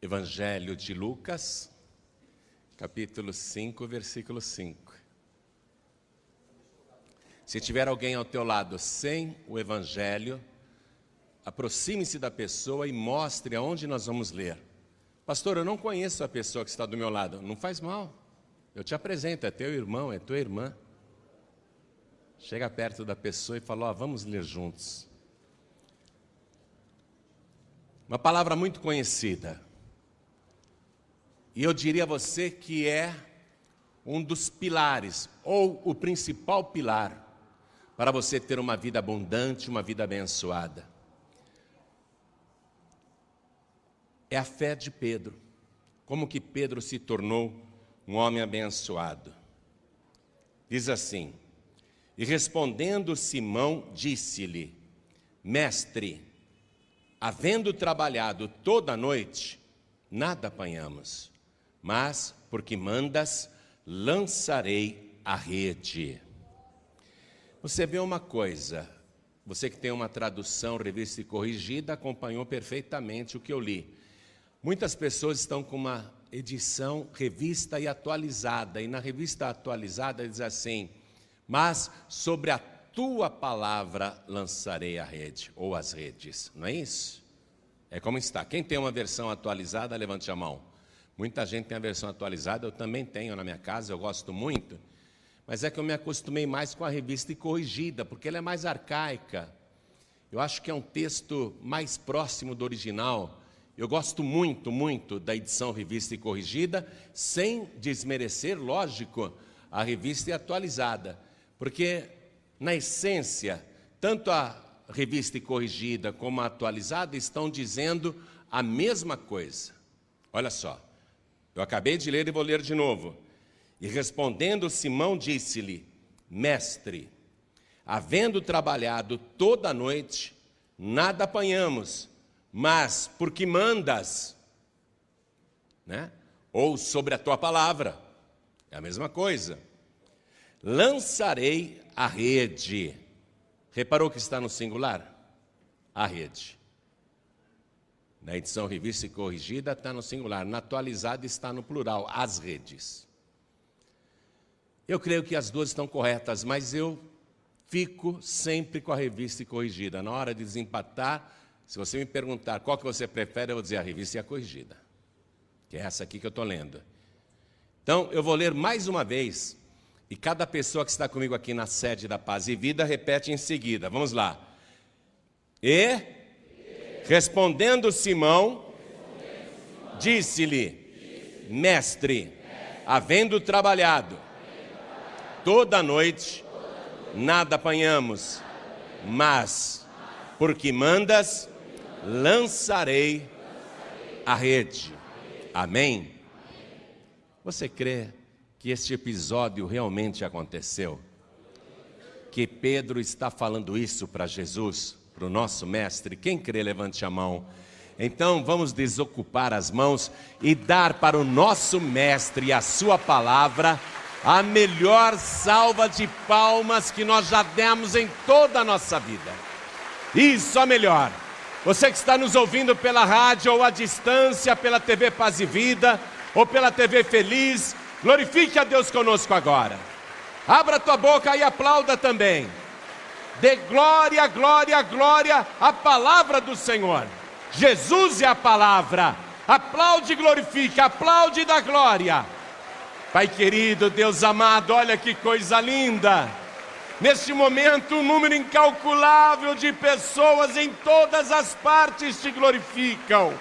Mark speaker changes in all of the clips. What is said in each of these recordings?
Speaker 1: Evangelho de Lucas, capítulo 5, versículo 5. Se tiver alguém ao teu lado sem o Evangelho, aproxime-se da pessoa e mostre aonde nós vamos ler. Pastor, eu não conheço a pessoa que está do meu lado. Não faz mal, eu te apresento, é teu irmão, é tua irmã. Chega perto da pessoa e fala, vamos ler juntos. Uma palavra muito conhecida. E eu diria a você que é um dos pilares, ou o principal pilar, para você ter uma vida abundante, uma vida abençoada. É a fé de Pedro. Como que Pedro se tornou um homem abençoado? Diz assim, e respondendo Simão, disse-lhe, Mestre, havendo trabalhado toda a noite, nada apanhamos. Mas, porque mandas, lançarei a rede. Você vê uma coisa, você que tem uma tradução, revista e corrigida, acompanhou perfeitamente o que eu li. Muitas pessoas estão com uma edição revista e atualizada, e na revista atualizada diz assim, mas sobre a tua palavra lançarei a rede, ou as redes, não é isso? É como está. Quem tem uma versão atualizada, levante a mão. Muita gente tem a versão atualizada, eu também tenho na minha casa, eu gosto muito. Mas é que eu me acostumei mais com a revista e corrigida, porque ela é mais arcaica. Eu acho que é um texto mais próximo do original. Eu gosto muito, muito da edição revista e corrigida, sem desmerecer, lógico, a revista e atualizada. Porque, na essência, tanto a revista e corrigida como a atualizada estão dizendo a mesma coisa. Olha só. Eu acabei de ler e vou ler de novo. E respondendo Simão disse-lhe, Mestre, havendo trabalhado toda a noite, nada apanhamos, mas porque mandas, né? Ou sobre a tua palavra, é a mesma coisa. Lançarei a rede. Reparou que está no singular? A rede. Na edição revista e corrigida está no singular, na atualizada está no plural, as redes. Eu creio que as duas estão corretas, mas eu fico sempre com a revista e corrigida. Na hora de desempatar, se você me perguntar qual que você prefere, eu vou dizer a revista e a corrigida, que é essa aqui que eu estou lendo. Então, eu vou ler mais uma vez, e cada pessoa que está comigo aqui na sede da Paz e Vida repete em seguida. Vamos lá. Respondendo Simão, disse-lhe, Mestre, havendo trabalhado toda a noite, nada apanhamos, mas, porque mandas, lançarei a rede. Amém? Você crê que este episódio realmente aconteceu? Que Pedro está falando isso para Jesus? Para o nosso mestre, quem crê, levante a mão. Então vamos desocupar as mãos e dar para o nosso mestre e a sua palavra a melhor salva de palmas que nós já demos em toda a nossa vida. Isso, a melhor. Você que está nos ouvindo pela rádio ou à distância, pela TV Paz e Vida ou pela TV Feliz, glorifique a Deus conosco agora. Abra tua boca e aplauda também. Dê glória, glória, glória à palavra do Senhor. Jesus é a palavra. Aplaude e glorifique, aplaude e dá glória. Pai querido, Deus amado, olha que coisa linda. Neste momento, um número incalculável de pessoas em todas as partes te glorificam.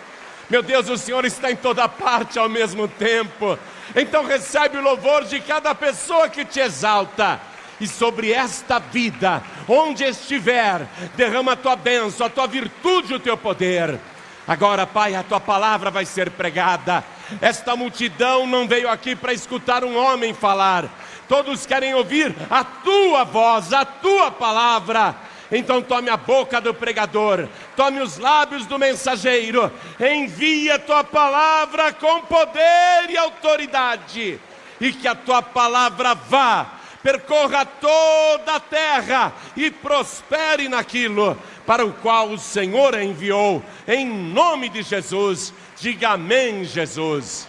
Speaker 1: Meu Deus, o Senhor está em toda parte ao mesmo tempo. Então recebe o louvor de cada pessoa que te exalta. E sobre esta vida, onde estiver, derrama a tua bênção, a tua virtude, o teu poder. Agora, Pai, a tua palavra vai ser pregada. Esta multidão não veio aqui para escutar um homem falar. Todos querem ouvir a tua voz, a tua palavra. Então tome a boca do pregador, tome os lábios do mensageiro, envia a tua palavra com poder e autoridade. E que a tua palavra vá, percorra toda a terra e prospere naquilo para o qual o Senhor a enviou, em nome de Jesus. Diga amém, Jesus.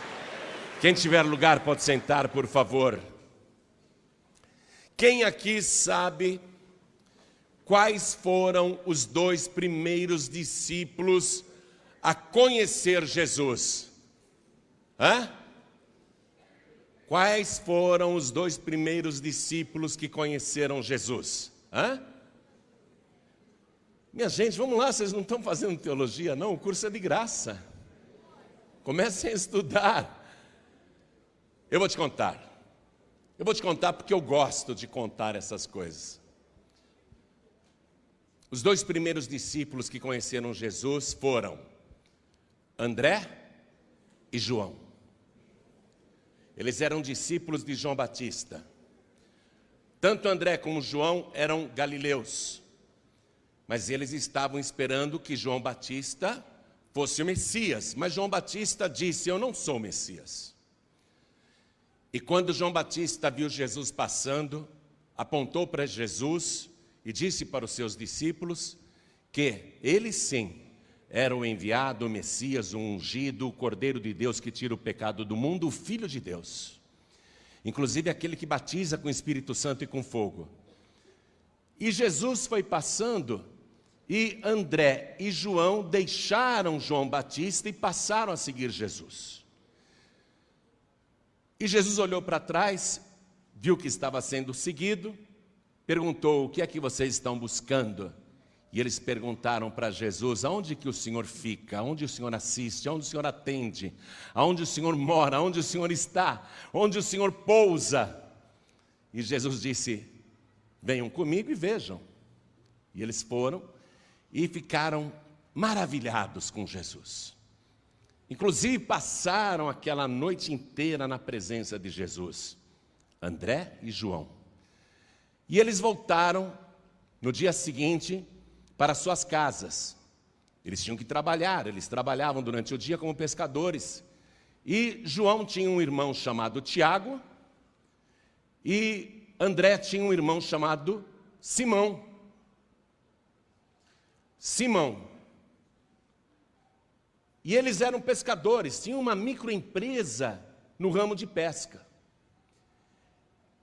Speaker 1: Quem tiver lugar pode sentar, por favor. Quem aqui sabe quais foram os 2 primeiros discípulos a conhecer Jesus? Quais foram os 2 primeiros discípulos que conheceram Jesus? Minha gente, vamos lá, vocês não estão fazendo teologia, não? O curso é de graça. Comecem a estudar. Eu vou te contar. Eu vou te contar porque eu gosto de contar essas coisas. Os 2 primeiros discípulos que conheceram Jesus foram André e João. Eles eram discípulos de João Batista. Tanto André como João eram galileus. Mas eles estavam esperando que João Batista fosse o Messias. Mas João Batista disse: eu não sou o Messias. E quando João Batista viu Jesus passando, apontou para Jesus e disse para os seus discípulos que ele sim era o enviado, o Messias, o ungido, o Cordeiro de Deus que tira o pecado do mundo, o Filho de Deus. Inclusive aquele que batiza com o Espírito Santo e com fogo. E Jesus foi passando e André e João deixaram João Batista e passaram a seguir Jesus. E Jesus olhou para trás, viu que estava sendo seguido, perguntou: o que é que vocês estão buscando? E eles perguntaram para Jesus: aonde que o Senhor fica? Aonde o Senhor assiste? Aonde o Senhor atende? Aonde o Senhor mora? Aonde o Senhor está? Onde o Senhor pousa? E Jesus disse: venham comigo e vejam. E eles foram e ficaram maravilhados com Jesus. Inclusive passaram aquela noite inteira na presença de Jesus, André e João. E eles voltaram no dia seguinte para suas casas. Eles tinham que trabalhar, eles trabalhavam durante o dia como pescadores. E João tinha um irmão chamado Tiago, e André tinha um irmão chamado Simão. E eles eram pescadores, tinham uma microempresa no ramo de pesca.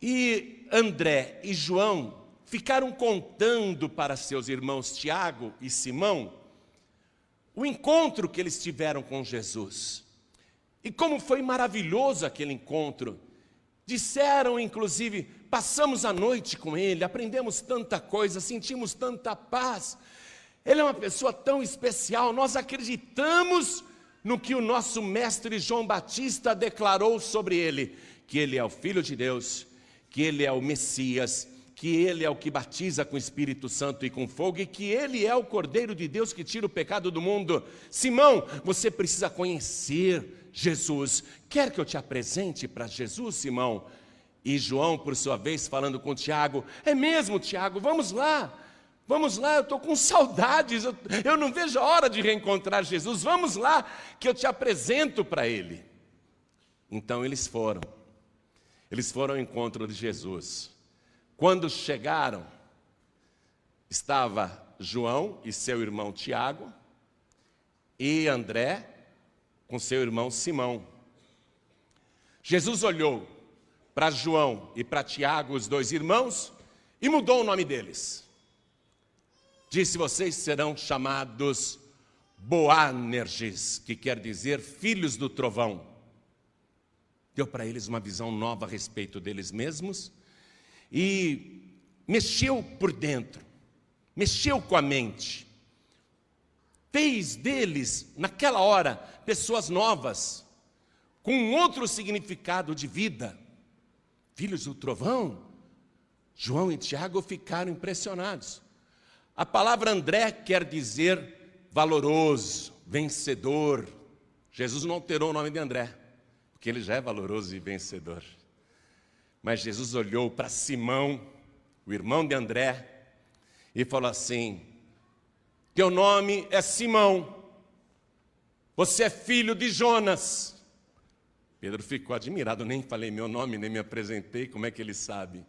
Speaker 1: E André e João ficaram contando para seus irmãos Tiago e Simão o encontro que eles tiveram com Jesus. E como foi maravilhoso aquele encontro. Disseram, inclusive: passamos a noite com ele, aprendemos tanta coisa, sentimos tanta paz. Ele é uma pessoa tão especial, nós acreditamos no que o nosso mestre João Batista declarou sobre ele, que ele é o Filho de Deus, que ele é o Messias, que ele é o que batiza com o Espírito Santo e com fogo, e que ele é o Cordeiro de Deus que tira o pecado do mundo. Simão, você precisa conhecer Jesus. Quer que eu te apresente para Jesus, Simão? E João, por sua vez, falando com Tiago: é mesmo, Tiago, vamos lá, eu estou com saudades, eu não vejo a hora de reencontrar Jesus, vamos lá, que eu te apresento para ele. Então eles foram ao encontro de Jesus. Quando chegaram, estava João e seu irmão Tiago, e André com seu irmão Simão. Jesus olhou para João e para Tiago, os 2 irmãos, e mudou o nome deles. Disse: vocês serão chamados Boanerges, que quer dizer filhos do trovão. Deu para eles uma visão nova a respeito deles mesmos e mexeu por dentro, mexeu com a mente. Fez deles, naquela hora, pessoas novas, com um outro significado de vida. Filhos do trovão. João e Tiago ficaram impressionados. A palavra André quer dizer valoroso, vencedor. Jesus não alterou o nome de André, porque ele já é valoroso e vencedor. Mas Jesus olhou para Simão, o irmão de André, e falou assim: teu nome é Simão, você é filho de Jonas. Pedro ficou admirado, nem falei meu nome, nem me apresentei, como é que ele sabe?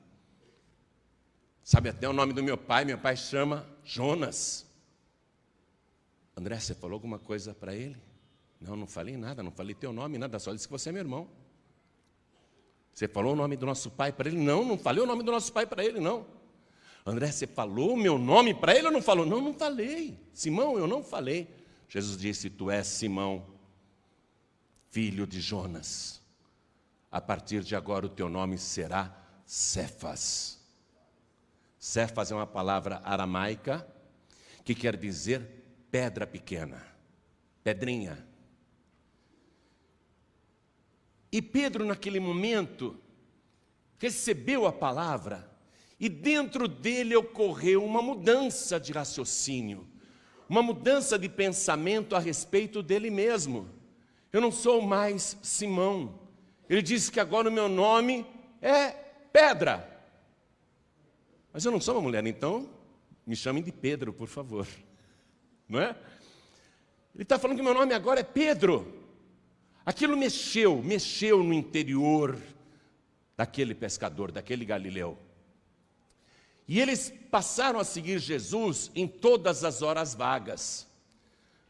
Speaker 1: Sabe até o nome do meu pai chama Jonas. André, você falou alguma coisa para ele? Não, não falei nada, não falei teu nome, nada, só disse que você é meu irmão. Você falou o nome do nosso pai para ele? Não, não falei o nome do nosso pai para ele, não. André, você falou o meu nome para ele ou não falou? Não, não falei. Simão, eu não falei. Jesus disse, tu és Simão, filho de Jonas. A partir de agora o teu nome será Cefas. Cefas é uma palavra aramaica que quer dizer pedra pequena, pedrinha. E Pedro, naquele momento, recebeu a palavra e dentro dele ocorreu uma mudança de raciocínio, uma mudança de pensamento a respeito dele mesmo. Eu não sou mais Simão. Ele disse que agora o meu nome é Pedra. Mas eu não sou uma mulher, então me chamem de Pedro, por favor. Não é? Ele está falando que meu nome agora é Pedro. Aquilo mexeu no interior daquele pescador, daquele galileu. E eles passaram a seguir Jesus em todas as horas vagas.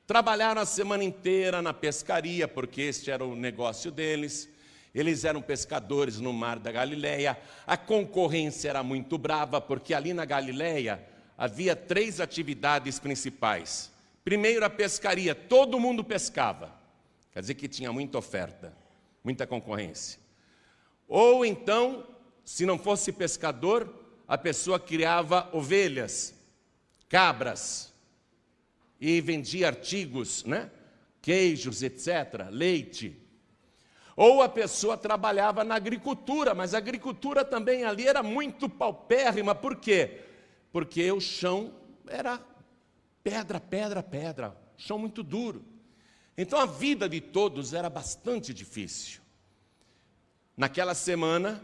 Speaker 1: Trabalharam a semana inteira na pescaria, porque este era o negócio deles. Eles eram pescadores no mar da Galileia. A concorrência era muito brava, porque ali na Galileia havia 3 atividades principais. Primeiro, a pescaria, todo mundo pescava. Quer dizer que tinha muita oferta, muita concorrência. Ou então, se não fosse pescador, a pessoa criava ovelhas, cabras, e vendia artigos, né? Queijos, etc., leite. Ou a pessoa trabalhava na agricultura, mas a agricultura também ali era muito paupérrima. Por quê? Porque o chão era pedra, pedra, pedra, chão muito duro. Então a vida de todos era bastante difícil. Naquela semana,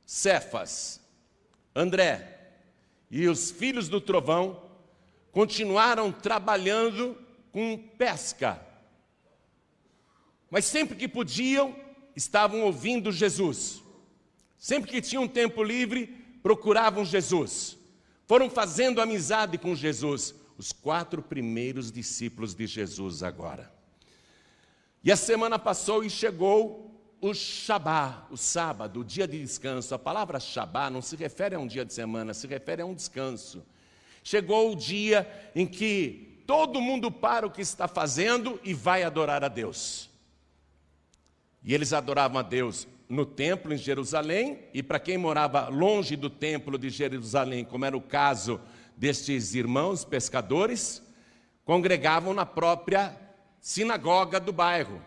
Speaker 1: Cefas, André e os filhos do trovão continuaram trabalhando com pesca. Mas sempre que podiam, estavam ouvindo Jesus. Sempre que tinham tempo livre, procuravam Jesus. Foram fazendo amizade com Jesus. Os 4 primeiros discípulos de Jesus agora. E a semana passou e chegou o Shabá, o sábado, o dia de descanso. A palavra Shabá não se refere a um dia de semana, se refere a um descanso. Chegou o dia em que todo mundo para o que está fazendo e vai adorar a Deus. E eles adoravam a Deus no templo em Jerusalém, e para quem morava longe do templo de Jerusalém, como era o caso destes irmãos pescadores, congregavam na própria sinagoga do bairro.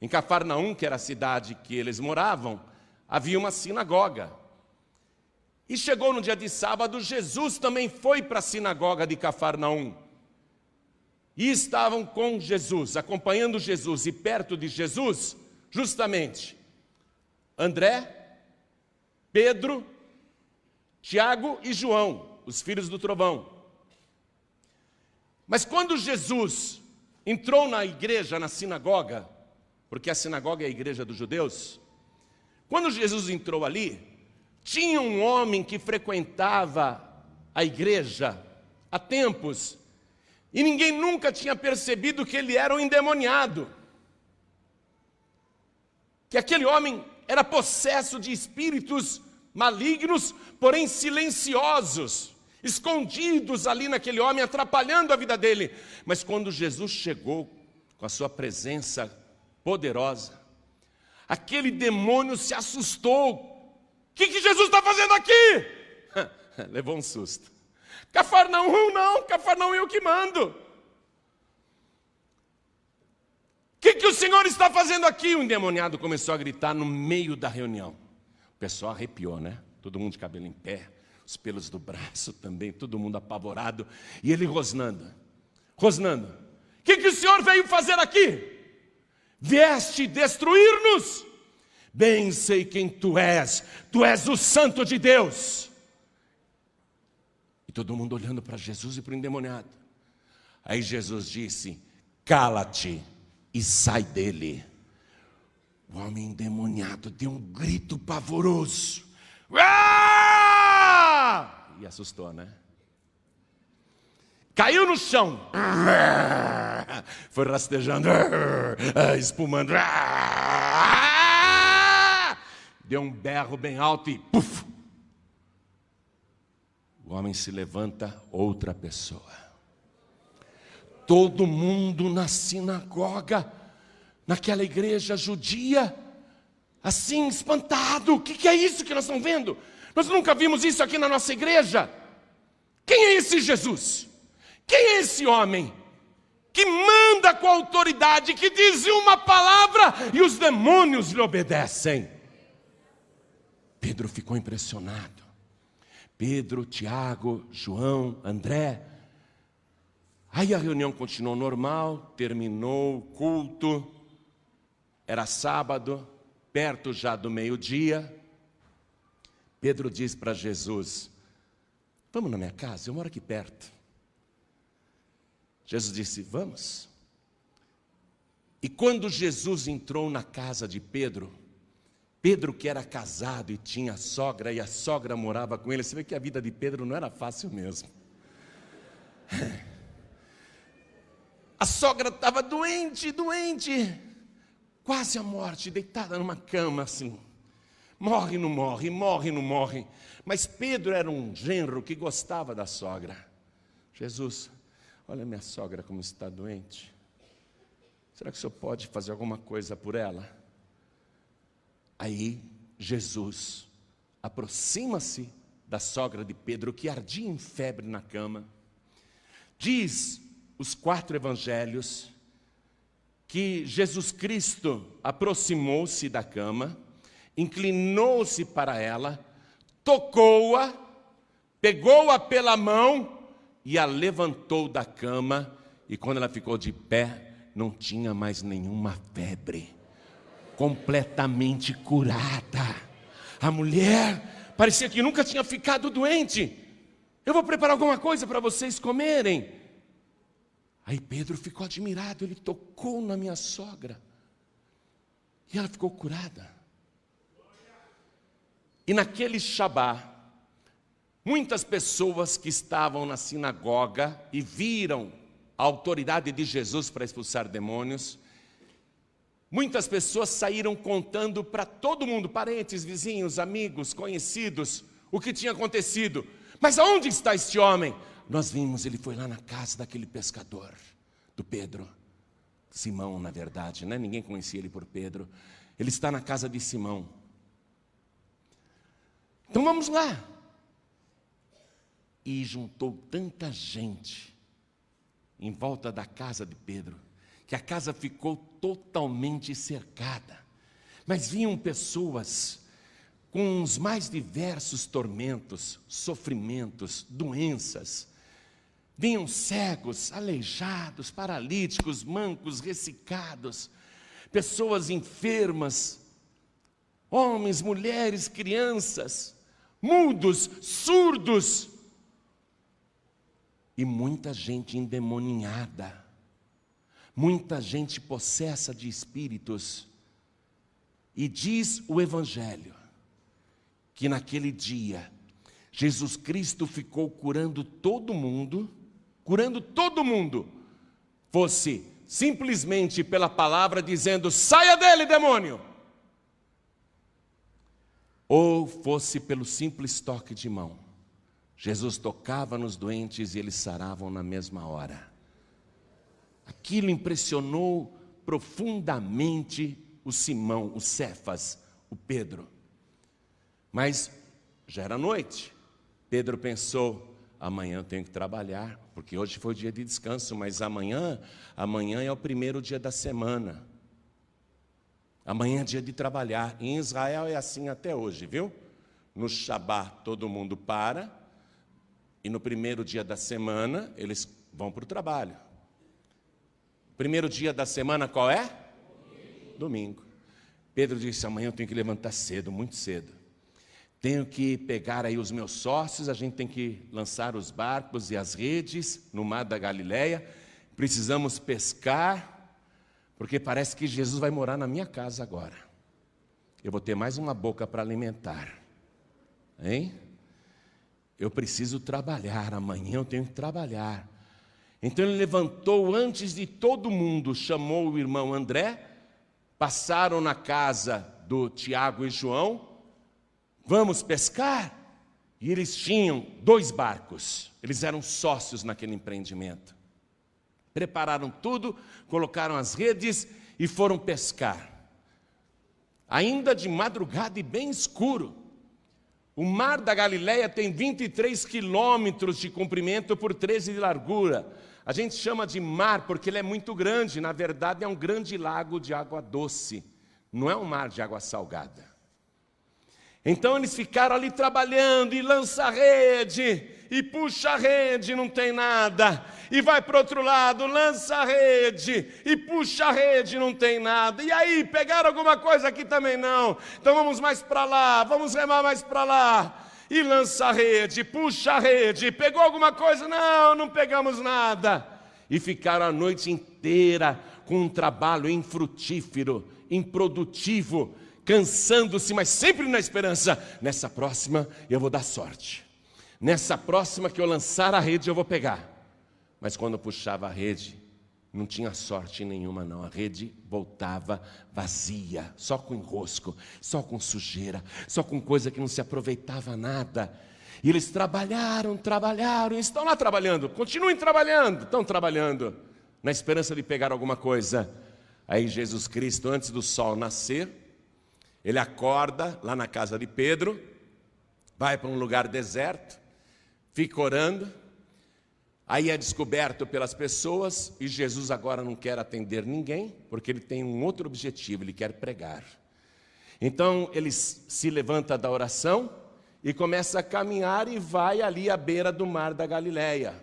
Speaker 1: Em Cafarnaum, que era a cidade que eles moravam, havia uma sinagoga. E chegou no dia de sábado, Jesus também foi para a sinagoga de Cafarnaum. E estavam com Jesus, acompanhando Jesus, e perto de Jesus, justamente, André, Pedro, Tiago e João, os filhos do trovão. Mas quando Jesus entrou na igreja, na sinagoga, porque a sinagoga é a igreja dos judeus, quando Jesus entrou ali, tinha um homem que frequentava a igreja há tempos, e ninguém nunca tinha percebido que ele era um endemoniado. Que aquele homem era possesso de espíritos malignos, porém silenciosos, escondidos ali naquele homem, atrapalhando a vida dele. Mas quando Jesus chegou com a sua presença poderosa, aquele demônio se assustou. O que Jesus está fazendo aqui? Levou um susto. Cafarnaum não, Cafarnaum eu que mando. O que o Senhor está fazendo aqui? O endemoniado começou a gritar no meio da reunião. O pessoal arrepiou, né? Todo mundo de cabelo em pé, os pelos do braço também, todo mundo apavorado. E ele rosnando. O que o Senhor veio fazer aqui? Vieste destruir-nos? Bem sei quem tu és o Santo de Deus. E todo mundo olhando para Jesus e para o endemoniado. Aí Jesus disse, cala-te e sai dele. O homem endemoniado deu um grito pavoroso. E assustou, né? caiu no chão, foi rastejando, espumando, deu um berro bem alto e puf! O homem se levanta, outra pessoa. Todo mundo na sinagoga, naquela igreja judia, assim espantado. O que é isso que nós estamos vendo? Nós nunca vimos isso aqui na nossa igreja. Quem é esse Jesus? Quem é esse homem que manda com autoridade, que diz uma palavra e os demônios lhe obedecem? Pedro ficou impressionado. Pedro, Tiago, João, André. Aí a reunião continuou normal, terminou o culto. Era sábado, perto já do meio-dia. Pedro diz para Jesus: vamos na minha casa, eu moro aqui perto. Jesus disse: vamos. E quando Jesus entrou na casa de Pedro, Pedro que era casado e tinha sogra, e a sogra morava com ele, você vê que a vida de Pedro não era fácil mesmo. A sogra estava doente, quase à morte, deitada numa cama assim. Morre, não morre, morre, não morre. Mas Pedro era um genro que gostava da sogra. Jesus, olha minha sogra como está doente. Será que o senhor pode fazer alguma coisa por ela? Aí Jesus aproxima-se da sogra de Pedro, que ardia em febre na cama. Diz os 4 evangelhos que Jesus Cristo aproximou-se da cama, inclinou-se para ela, tocou-a, pegou-a pela mão e a levantou da cama. E quando ela ficou de pé, não tinha mais nenhuma febre, completamente curada. A mulher parecia que nunca tinha ficado doente. Eu vou preparar alguma coisa para vocês comerem. Aí Pedro ficou admirado, ele tocou na minha sogra e ela ficou curada. E naquele Shabá, muitas pessoas que estavam na sinagoga e viram a autoridade de Jesus para expulsar demônios, muitas pessoas saíram contando para todo mundo, parentes, vizinhos, amigos, conhecidos, o que tinha acontecido. Mas aonde está este homem? Nós vimos, ele foi lá na casa daquele pescador, do Pedro, Simão na verdade, né? Ninguém conhecia ele por Pedro. Ele está na casa de Simão. Então vamos lá. E juntou tanta gente em volta da casa de Pedro, que a casa ficou totalmente cercada. Mas vinham pessoas com os mais diversos tormentos, sofrimentos, doenças. Vinham cegos, aleijados, paralíticos, mancos, ressecados, pessoas enfermas, homens, mulheres, crianças, mudos, surdos, e muita gente endemoninhada, muita gente possessa de espíritos. E diz o Evangelho que naquele dia Jesus Cristo ficou curando todo mundo, fosse simplesmente pela palavra dizendo: saia dele, demônio, ou fosse pelo simples toque de mão. Jesus tocava nos doentes e eles saravam na mesma hora. Aquilo impressionou profundamente o Simão, o Cefas, o Pedro. Mas já era noite. Pedro pensou: amanhã eu tenho que trabalhar, porque hoje foi o dia de descanso, mas amanhã é o primeiro dia da semana. Amanhã é dia de trabalhar. Em Israel é assim até hoje, viu? No Shabá todo mundo para, e no primeiro dia da semana eles vão para o trabalho. Primeiro dia da semana qual é? Domingo. Pedro disse: amanhã eu tenho que levantar cedo, muito cedo. Tenho que pegar aí os meus sócios, a gente tem que lançar os barcos e as redes no mar da Galileia. Precisamos pescar, porque parece que Jesus vai morar na minha casa agora. Eu vou ter mais uma boca para alimentar. Hein? Eu preciso trabalhar, amanhã eu tenho que trabalhar. Então ele levantou antes de todo mundo, chamou o irmão André, passaram na casa do Tiago e João, vamos pescar? E eles tinham 2 barcos, eles eram sócios naquele empreendimento. Prepararam tudo, colocaram as redes e foram pescar. Ainda de madrugada e bem escuro. O mar da Galileia tem 23 quilômetros de comprimento por 13 de largura. A gente chama de mar porque ele é muito grande, na verdade é um grande lago de água doce, não é um mar de água salgada. Então eles ficaram ali trabalhando, e lança a rede, e puxa a rede, não tem nada. E vai para o outro lado, lança a rede, e puxa a rede, não tem nada. E aí, pegaram alguma coisa aqui também não. Então vamos mais para lá, vamos remar mais para lá. E lança a rede, puxa a rede, pegou alguma coisa? Não, não pegamos nada. E ficaram a noite inteira com um trabalho infrutífero, improdutivo, cansando-se, mas sempre na esperança. Nessa próxima eu vou dar sorte. Nessa próxima que eu lançar a rede eu vou pegar. Mas quando puxava a rede, não tinha sorte nenhuma não. A rede voltava vazia, só com enrosco, só com sujeira, só com coisa que não se aproveitava nada. E eles trabalharam, e estão lá trabalhando, continuem trabalhando, estão trabalhando, na esperança de pegar alguma coisa. Aí Jesus Cristo, antes do sol nascer, ele acorda lá na casa de Pedro, vai para um lugar deserto, fica orando. Aí é descoberto pelas pessoas e Jesus agora não quer atender ninguém, porque ele tem um outro objetivo, ele quer pregar. Então ele se levanta da oração e começa a caminhar e vai ali à beira do mar da Galileia.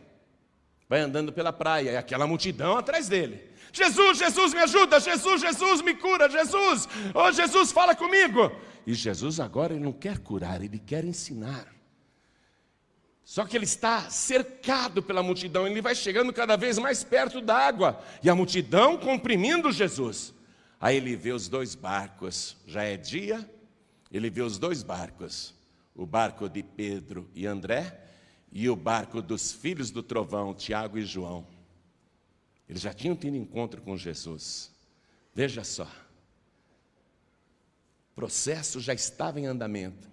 Speaker 1: Vai andando pela praia e aquela multidão atrás dele. Jesus, Jesus me ajuda, Jesus, Jesus me cura, Jesus, oh Jesus fala comigo. E Jesus agora ele não quer curar, ele quer ensinar. Só que ele está cercado pela multidão, ele vai chegando cada vez mais perto da água, e a multidão comprimindo Jesus. Aí ele vê os 2 barcos, já é dia, ele vê os 2 barcos, o barco de Pedro e André, e o barco dos filhos do trovão, Tiago e João. Eles já tinham tido encontro com Jesus. Veja só, o processo já estava em andamento.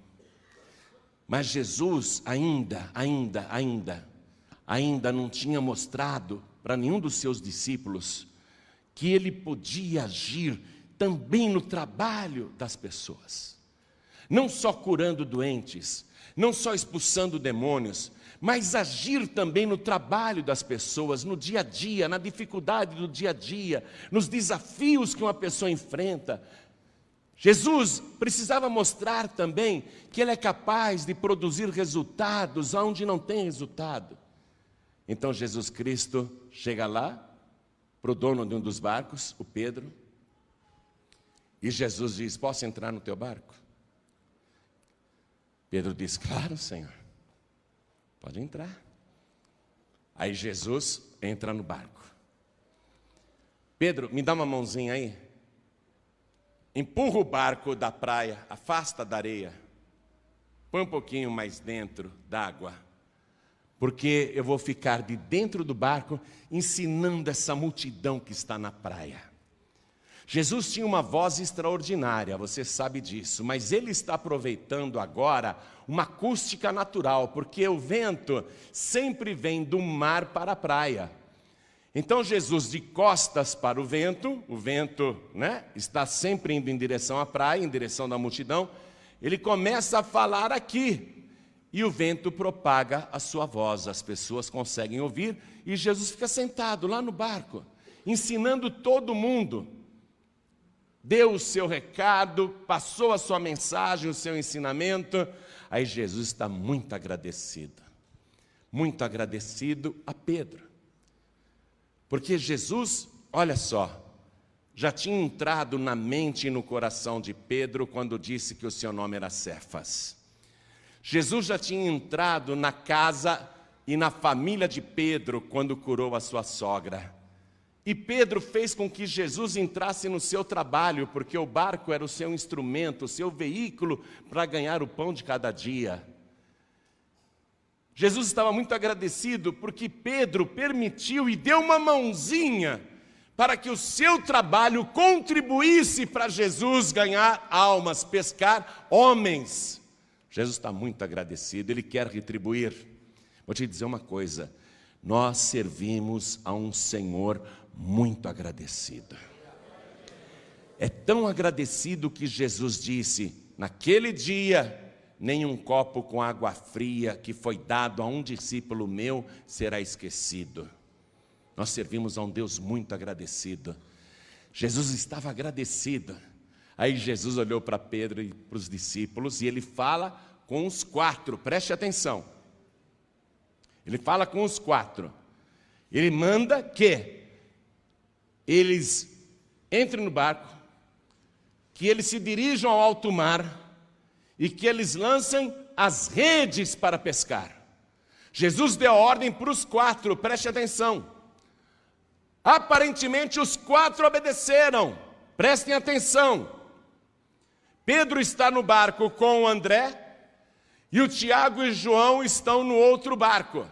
Speaker 1: Mas Jesus ainda não tinha mostrado para nenhum dos seus discípulos que ele podia agir também no trabalho das pessoas. Não só curando doentes, não só expulsando demônios, mas agir também no trabalho das pessoas, no dia a dia, na dificuldade do dia a dia, nos desafios que uma pessoa enfrenta. Jesus precisava mostrar também que ele é capaz de produzir resultados onde não tem resultado. Então Jesus Cristo chega lá, para o dono de um dos barcos, o Pedro, e Jesus diz, posso entrar no teu barco? Pedro diz, claro, Senhor, pode entrar. Aí Jesus entra no barco. Pedro, me dá uma mãozinha aí. Empurra o barco da praia, afasta da areia, põe um pouquinho mais dentro d'água, porque eu vou ficar de dentro do barco ensinando essa multidão que está na praia. Jesus tinha uma voz extraordinária, você sabe disso, mas ele está aproveitando agora uma acústica natural, porque o vento sempre vem do mar para a praia. Então Jesus, de costas para o vento está sempre indo em direção à praia, em direção da multidão, ele começa a falar aqui, e o vento propaga a sua voz, as pessoas conseguem ouvir, e Jesus fica sentado lá no barco, ensinando todo mundo. Deu o seu recado, passou a sua mensagem, o seu ensinamento, aí Jesus está muito agradecido a Pedro. Porque Jesus, olha só, já tinha entrado na mente e no coração de Pedro quando disse que o seu nome era Cefas. Jesus já tinha entrado na casa e na família de Pedro quando curou a sua sogra. E Pedro fez com que Jesus entrasse no seu trabalho, porque o barco era o seu instrumento, o seu veículo para ganhar o pão de cada dia. Jesus estava muito agradecido porque Pedro permitiu e deu uma mãozinha para que o seu trabalho contribuísse para Jesus ganhar almas, pescar homens. Jesus está muito agradecido, Ele quer retribuir. Vou te dizer uma coisa, nós servimos a um Senhor muito agradecido. É tão agradecido que Jesus disse, naquele dia, nenhum copo com água fria que foi dado a um discípulo meu será esquecido. Nós servimos a um Deus muito agradecido. Jesus estava agradecido. Aí Jesus olhou para Pedro e para os discípulos e Ele fala com os 4, preste atenção. Ele fala com os 4. Ele manda que eles entrem no barco, que eles se dirijam ao alto mar e que eles lancem as redes para pescar. Jesus deu ordem para os 4, preste atenção. Aparentemente os 4 obedeceram, prestem atenção. Pedro está no barco com o André, e o Tiago e João estão no outro barco.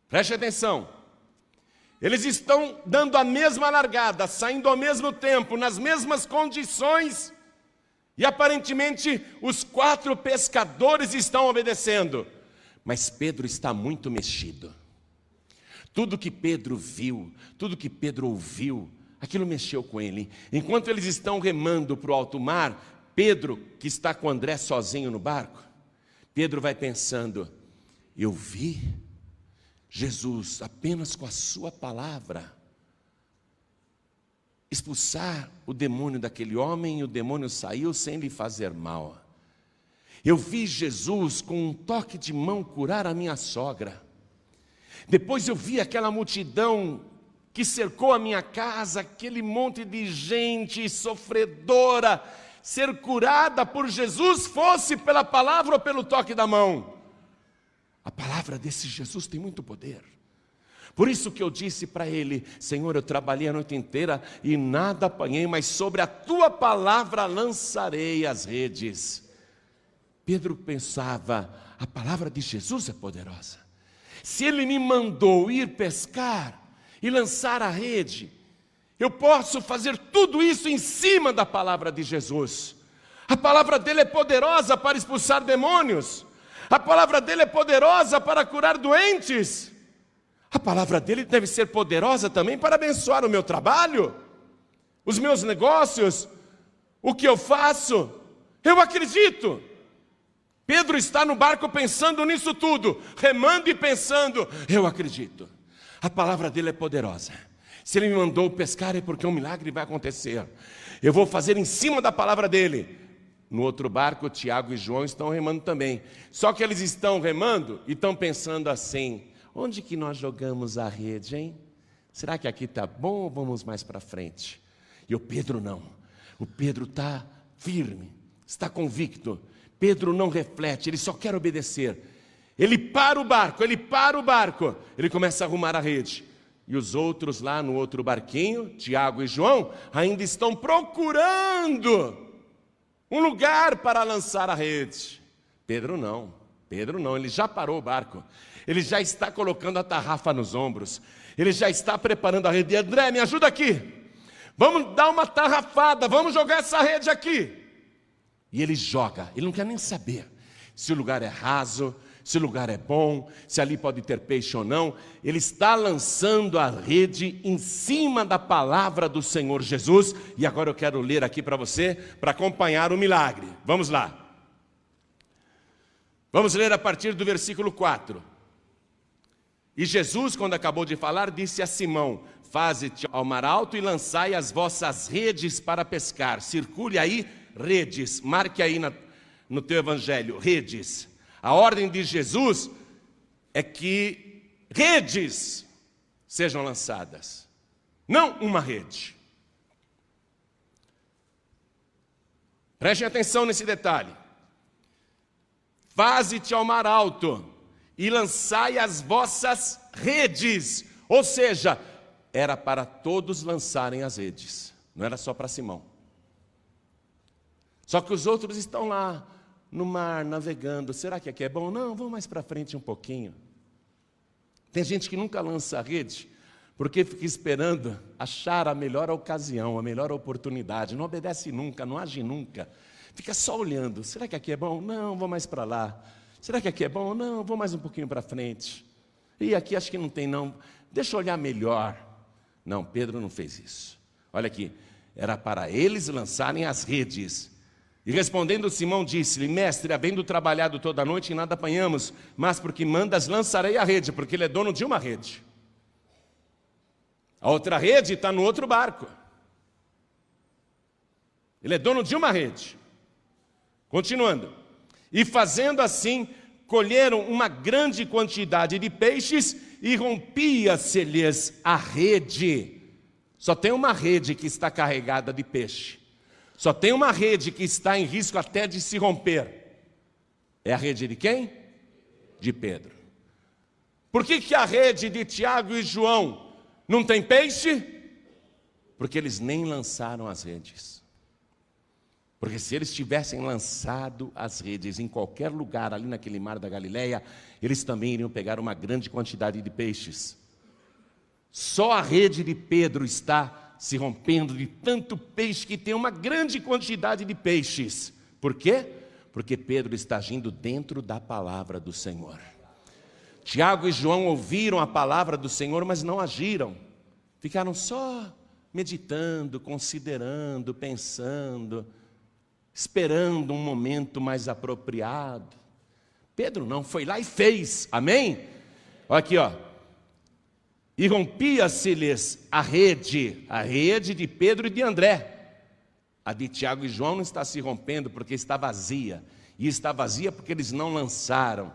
Speaker 1: Preste atenção. Eles estão dando a mesma largada, saindo ao mesmo tempo, nas mesmas condições, e aparentemente os 4 pescadores estão obedecendo. Mas Pedro está muito mexido. Tudo que Pedro viu, tudo que Pedro ouviu, aquilo mexeu com ele. Enquanto eles estão remando para o alto mar, Pedro, que está com André sozinho no barco, Pedro vai pensando, eu vi Jesus apenas com a sua palavra expulsar o demônio daquele homem e o demônio saiu sem lhe fazer mal. Eu vi Jesus com um toque de mão curar a minha sogra. Depois eu vi aquela multidão que cercou a minha casa, aquele monte de gente sofredora, ser curada por Jesus, fosse pela palavra ou pelo toque da mão. A palavra desse Jesus tem muito poder. Por isso que eu disse para ele, Senhor, eu trabalhei a noite inteira e nada apanhei, mas sobre a tua palavra lançarei as redes. Pedro pensava, a palavra de Jesus é poderosa. Se Ele me mandou ir pescar e lançar a rede, eu posso fazer tudo isso em cima da palavra de Jesus. A palavra dele é poderosa para expulsar demônios. A palavra dele é poderosa para curar doentes. A palavra dele deve ser poderosa também para abençoar o meu trabalho, os meus negócios, o que eu faço. Eu acredito. Pedro está no barco pensando nisso tudo, remando e pensando, eu acredito. A palavra dele é poderosa. Se ele me mandou pescar é porque um milagre vai acontecer. Eu vou fazer em cima da palavra dele. No outro barco, Tiago e João estão remando também. Só que eles estão remando e estão pensando assim, onde que nós jogamos a rede, hein? Será que aqui está bom ou vamos mais para frente? E o Pedro não. O Pedro está firme, está convicto. Pedro não reflete, ele só quer obedecer. Ele para o barco, ele começa a arrumar a rede. E os outros lá no outro barquinho, Tiago e João, ainda estão procurando um lugar para lançar a rede. Pedro não, ele já parou o barco. Ele já está colocando a tarrafa nos ombros. Ele já está preparando a rede. André, me ajuda aqui. Vamos dar uma tarrafada, vamos jogar essa rede aqui. E ele joga, ele não quer nem saber se o lugar é raso, se o lugar é bom, se ali pode ter peixe ou não. Ele está lançando a rede em cima da palavra do Senhor Jesus. E agora eu quero ler aqui para você, para acompanhar o milagre. Vamos lá. Vamos ler a partir do versículo 4. E Jesus, quando acabou de falar, disse a Simão, faze-te ao mar alto e lançai as vossas redes para pescar. Circule aí redes, marque aí no teu evangelho, redes. A ordem de Jesus é que redes sejam lançadas, não uma rede. Prestem atenção nesse detalhe. Faze-te ao mar alto e lançai as vossas redes. Ou seja, era para todos lançarem as redes, não era só para Simão. Só que os outros estão lá, no mar, navegando. Será que aqui é bom? Não, vamos mais para frente um pouquinho. Tem gente que nunca lança a rede, porque fica esperando achar a melhor ocasião, a melhor oportunidade. Não obedece nunca, não age nunca. Fica só olhando. Será que aqui é bom? Não, vou mais para lá. Será que aqui é bom? Não, vou mais um pouquinho para frente. E aqui acho que não tem não. Deixa eu olhar melhor. Não, Pedro não fez isso. Olha aqui. Era para eles lançarem as redes. E respondendo Simão disse-lhe: Mestre, havendo trabalhado toda a noite e nada apanhamos, mas porque mandas lançarei a rede, porque ele é dono de uma rede. A outra rede está no outro barco. Ele é dono de uma rede. Continuando. E fazendo assim, colheram uma grande quantidade de peixes e rompia-se-lhes a rede. Só tem uma rede que está carregada de peixe. Só tem uma rede que está em risco até de se romper. É a rede de quem? De Pedro. Por que a rede de Tiago e João não tem peixe? Porque eles nem lançaram as redes. Porque se eles tivessem lançado as redes em qualquer lugar ali naquele mar da Galileia, eles também iriam pegar uma grande quantidade de peixes. Só a rede de Pedro está se rompendo de tanto peixe que tem uma grande quantidade de peixes. Por quê? Porque Pedro está agindo dentro da palavra do Senhor. Tiago e João ouviram a palavra do Senhor, mas não agiram. Ficaram só meditando, considerando, pensando, esperando um momento mais apropriado. Pedro não, foi lá e fez, amém? Olha aqui, ó. E rompia-se-lhes a rede de Pedro e de André. A de Tiago e João não está se rompendo porque está vazia. E está vazia porque eles não lançaram.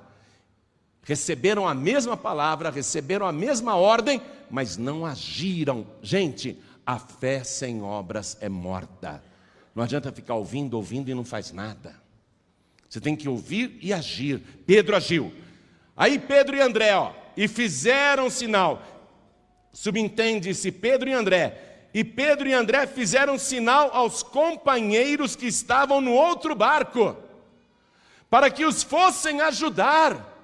Speaker 1: Receberam a mesma palavra, receberam a mesma ordem, mas não agiram. Gente, a fé sem obras é morta. Não adianta ficar ouvindo e não faz nada. Você tem que ouvir e agir. Pedro agiu. Aí Pedro e André, e fizeram sinal. Subentende-se Pedro e André. E Pedro e André fizeram sinal aos companheiros que estavam no outro barco, para que os fossem ajudar.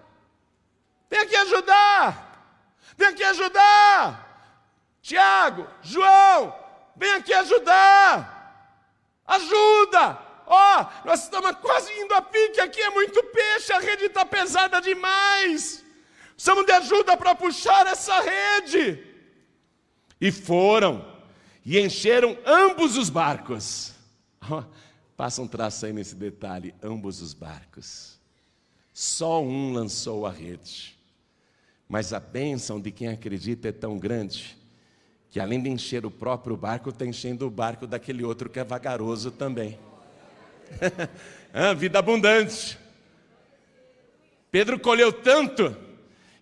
Speaker 1: Vem aqui ajudar! Vem aqui ajudar! Tiago, João, vem aqui ajudar! Ajuda! Nós estamos quase indo a pique aqui, é muito peixe, a rede está pesada demais. Precisamos de ajuda para puxar essa rede. E foram, e encheram ambos os barcos. Passa um traço aí nesse detalhe, ambos os barcos. Só um lançou a rede. Mas a bênção de quem acredita é tão grande, que além de encher o próprio barco, está enchendo o barco daquele outro que é vagaroso também. Vida abundante. Pedro colheu tanto,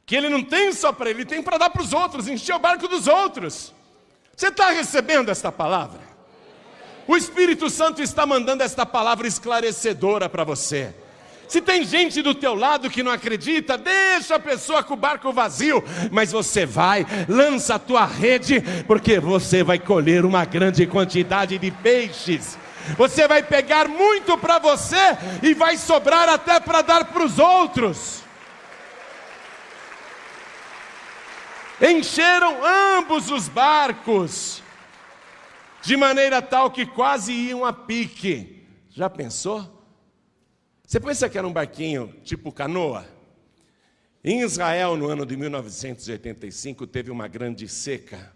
Speaker 1: que ele não tem só para ele, tem para dar para os outros, encher o barco dos outros. Você está recebendo esta palavra? O Espírito Santo está mandando esta palavra esclarecedora para você. Se tem gente do teu lado que não acredita, deixa a pessoa com o barco vazio, mas você vai, lança a tua rede, porque você vai colher uma grande quantidade de peixes. Você vai pegar muito para você e vai sobrar até para dar para os outros. Encheram ambos os barcos, de maneira tal que quase iam a pique. Já pensou? Você pensa que era um barquinho tipo canoa? Em Israel, no ano de 1985, teve uma grande seca.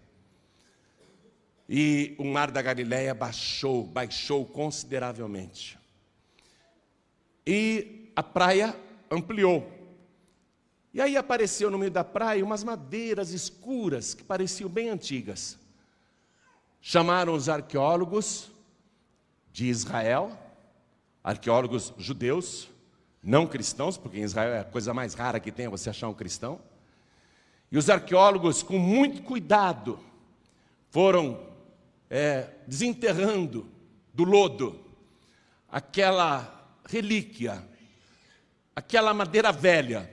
Speaker 1: E o mar da Galileia baixou consideravelmente. E a praia ampliou. E aí apareceu no meio da praia umas madeiras escuras que pareciam bem antigas. Chamaram os arqueólogos de Israel, arqueólogos judeus, não cristãos, porque em Israel é a coisa mais rara que tem, é você achar um cristão. E os arqueólogos, com muito cuidado, foram desenterrando do lodo aquela relíquia, aquela madeira velha.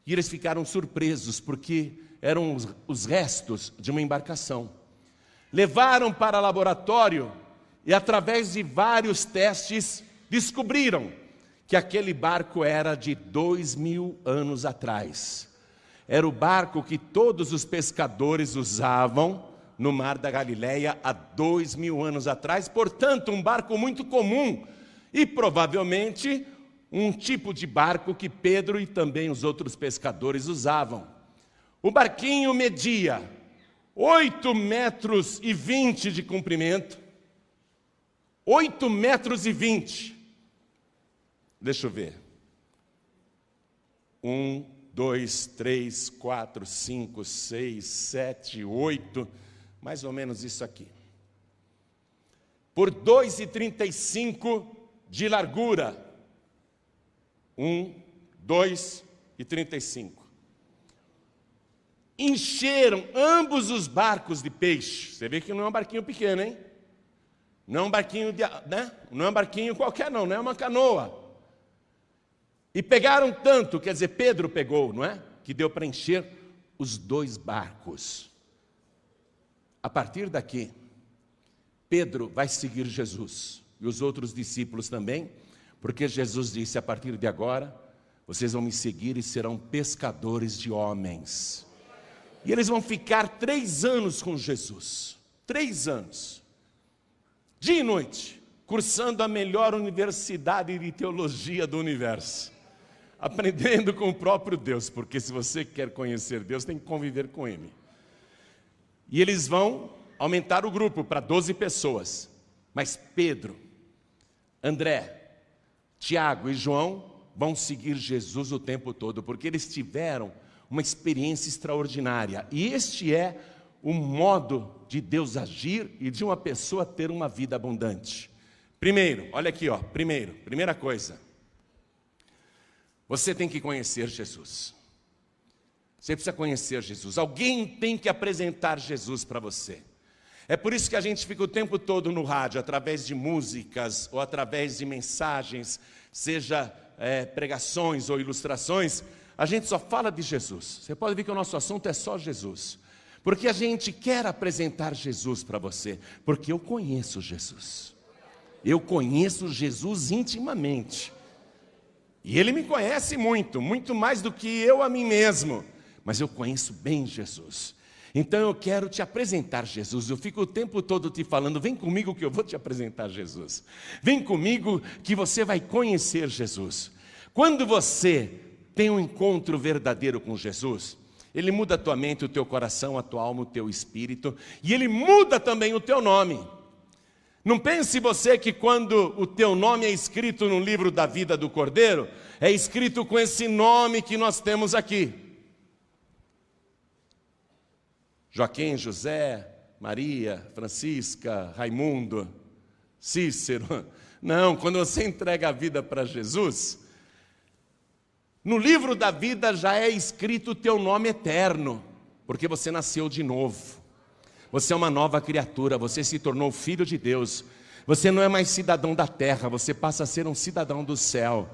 Speaker 1: E eles ficaram surpresos, porque eram os restos de uma embarcação. Levaram para laboratório e, através de vários testes, descobriram que aquele barco era de 2000 anos atrás. Era o barco que todos os pescadores usavam no mar da Galileia há 2000 anos atrás, portanto, um barco muito comum e provavelmente um tipo de barco que Pedro e também os outros pescadores usavam. O barquinho media 8,20 metros de comprimento, 8,20 metros. Deixa eu ver. 1, 2, 3, 4, 5, 6, 7, 8, mais ou menos isso aqui. Por 2,35 de largura. 1, 2,35. Encheram ambos os barcos de peixe. Você vê que não é um barquinho pequeno, hein? Não é um barquinho, né? Não é um barquinho qualquer não é uma canoa. E pegaram tanto, quer dizer, Pedro pegou, não é? Que deu para encher os 2 barcos. A partir daqui, Pedro vai seguir Jesus. E os outros discípulos também, porque Jesus disse, a partir de agora, vocês vão me seguir e serão pescadores de homens. E eles vão ficar 3 anos com Jesus. 3 anos. Dia e noite, cursando a melhor universidade de teologia do universo. Aprendendo com o próprio Deus, porque se você quer conhecer Deus, tem que conviver com Ele. E eles vão aumentar o grupo para 12 pessoas. Mas Pedro, André, Tiago e João vão seguir Jesus o tempo todo, porque eles tiveram uma experiência extraordinária. E este é o modo de Deus agir e de uma pessoa ter uma vida abundante. Primeiro, olha aqui, ó, primeira coisa. Você tem que conhecer Jesus. Você precisa conhecer Jesus. Alguém tem que apresentar Jesus para você. É por isso que a gente fica o tempo todo no rádio, através de músicas ou através de mensagens, seja pregações ou ilustrações, a gente só fala de Jesus. Você pode ver que o nosso assunto é só Jesus. Porque a gente quer apresentar Jesus para você. Porque eu conheço Jesus. Eu conheço Jesus intimamente. E Ele me conhece muito, muito mais do que eu a mim mesmo. Mas eu conheço bem Jesus. Então eu quero te apresentar Jesus. Eu fico o tempo todo te falando, vem comigo que eu vou te apresentar Jesus. Vem comigo que você vai conhecer Jesus. Quando você tem um encontro verdadeiro com Jesus, Ele muda a tua mente, o teu coração, a tua alma, o teu espírito. E Ele muda também o teu nome. Não pense você que quando o teu nome é escrito no livro da vida do Cordeiro, é escrito com esse nome que nós temos aqui. Joaquim, José, Maria, Francisca, Raimundo, Cícero. Não, quando você entrega a vida para Jesus, no livro da vida já é escrito o teu nome eterno, porque você nasceu de novo. Você é uma nova criatura, você se tornou filho de Deus. Você não é mais cidadão da terra, você passa a ser um cidadão do céu.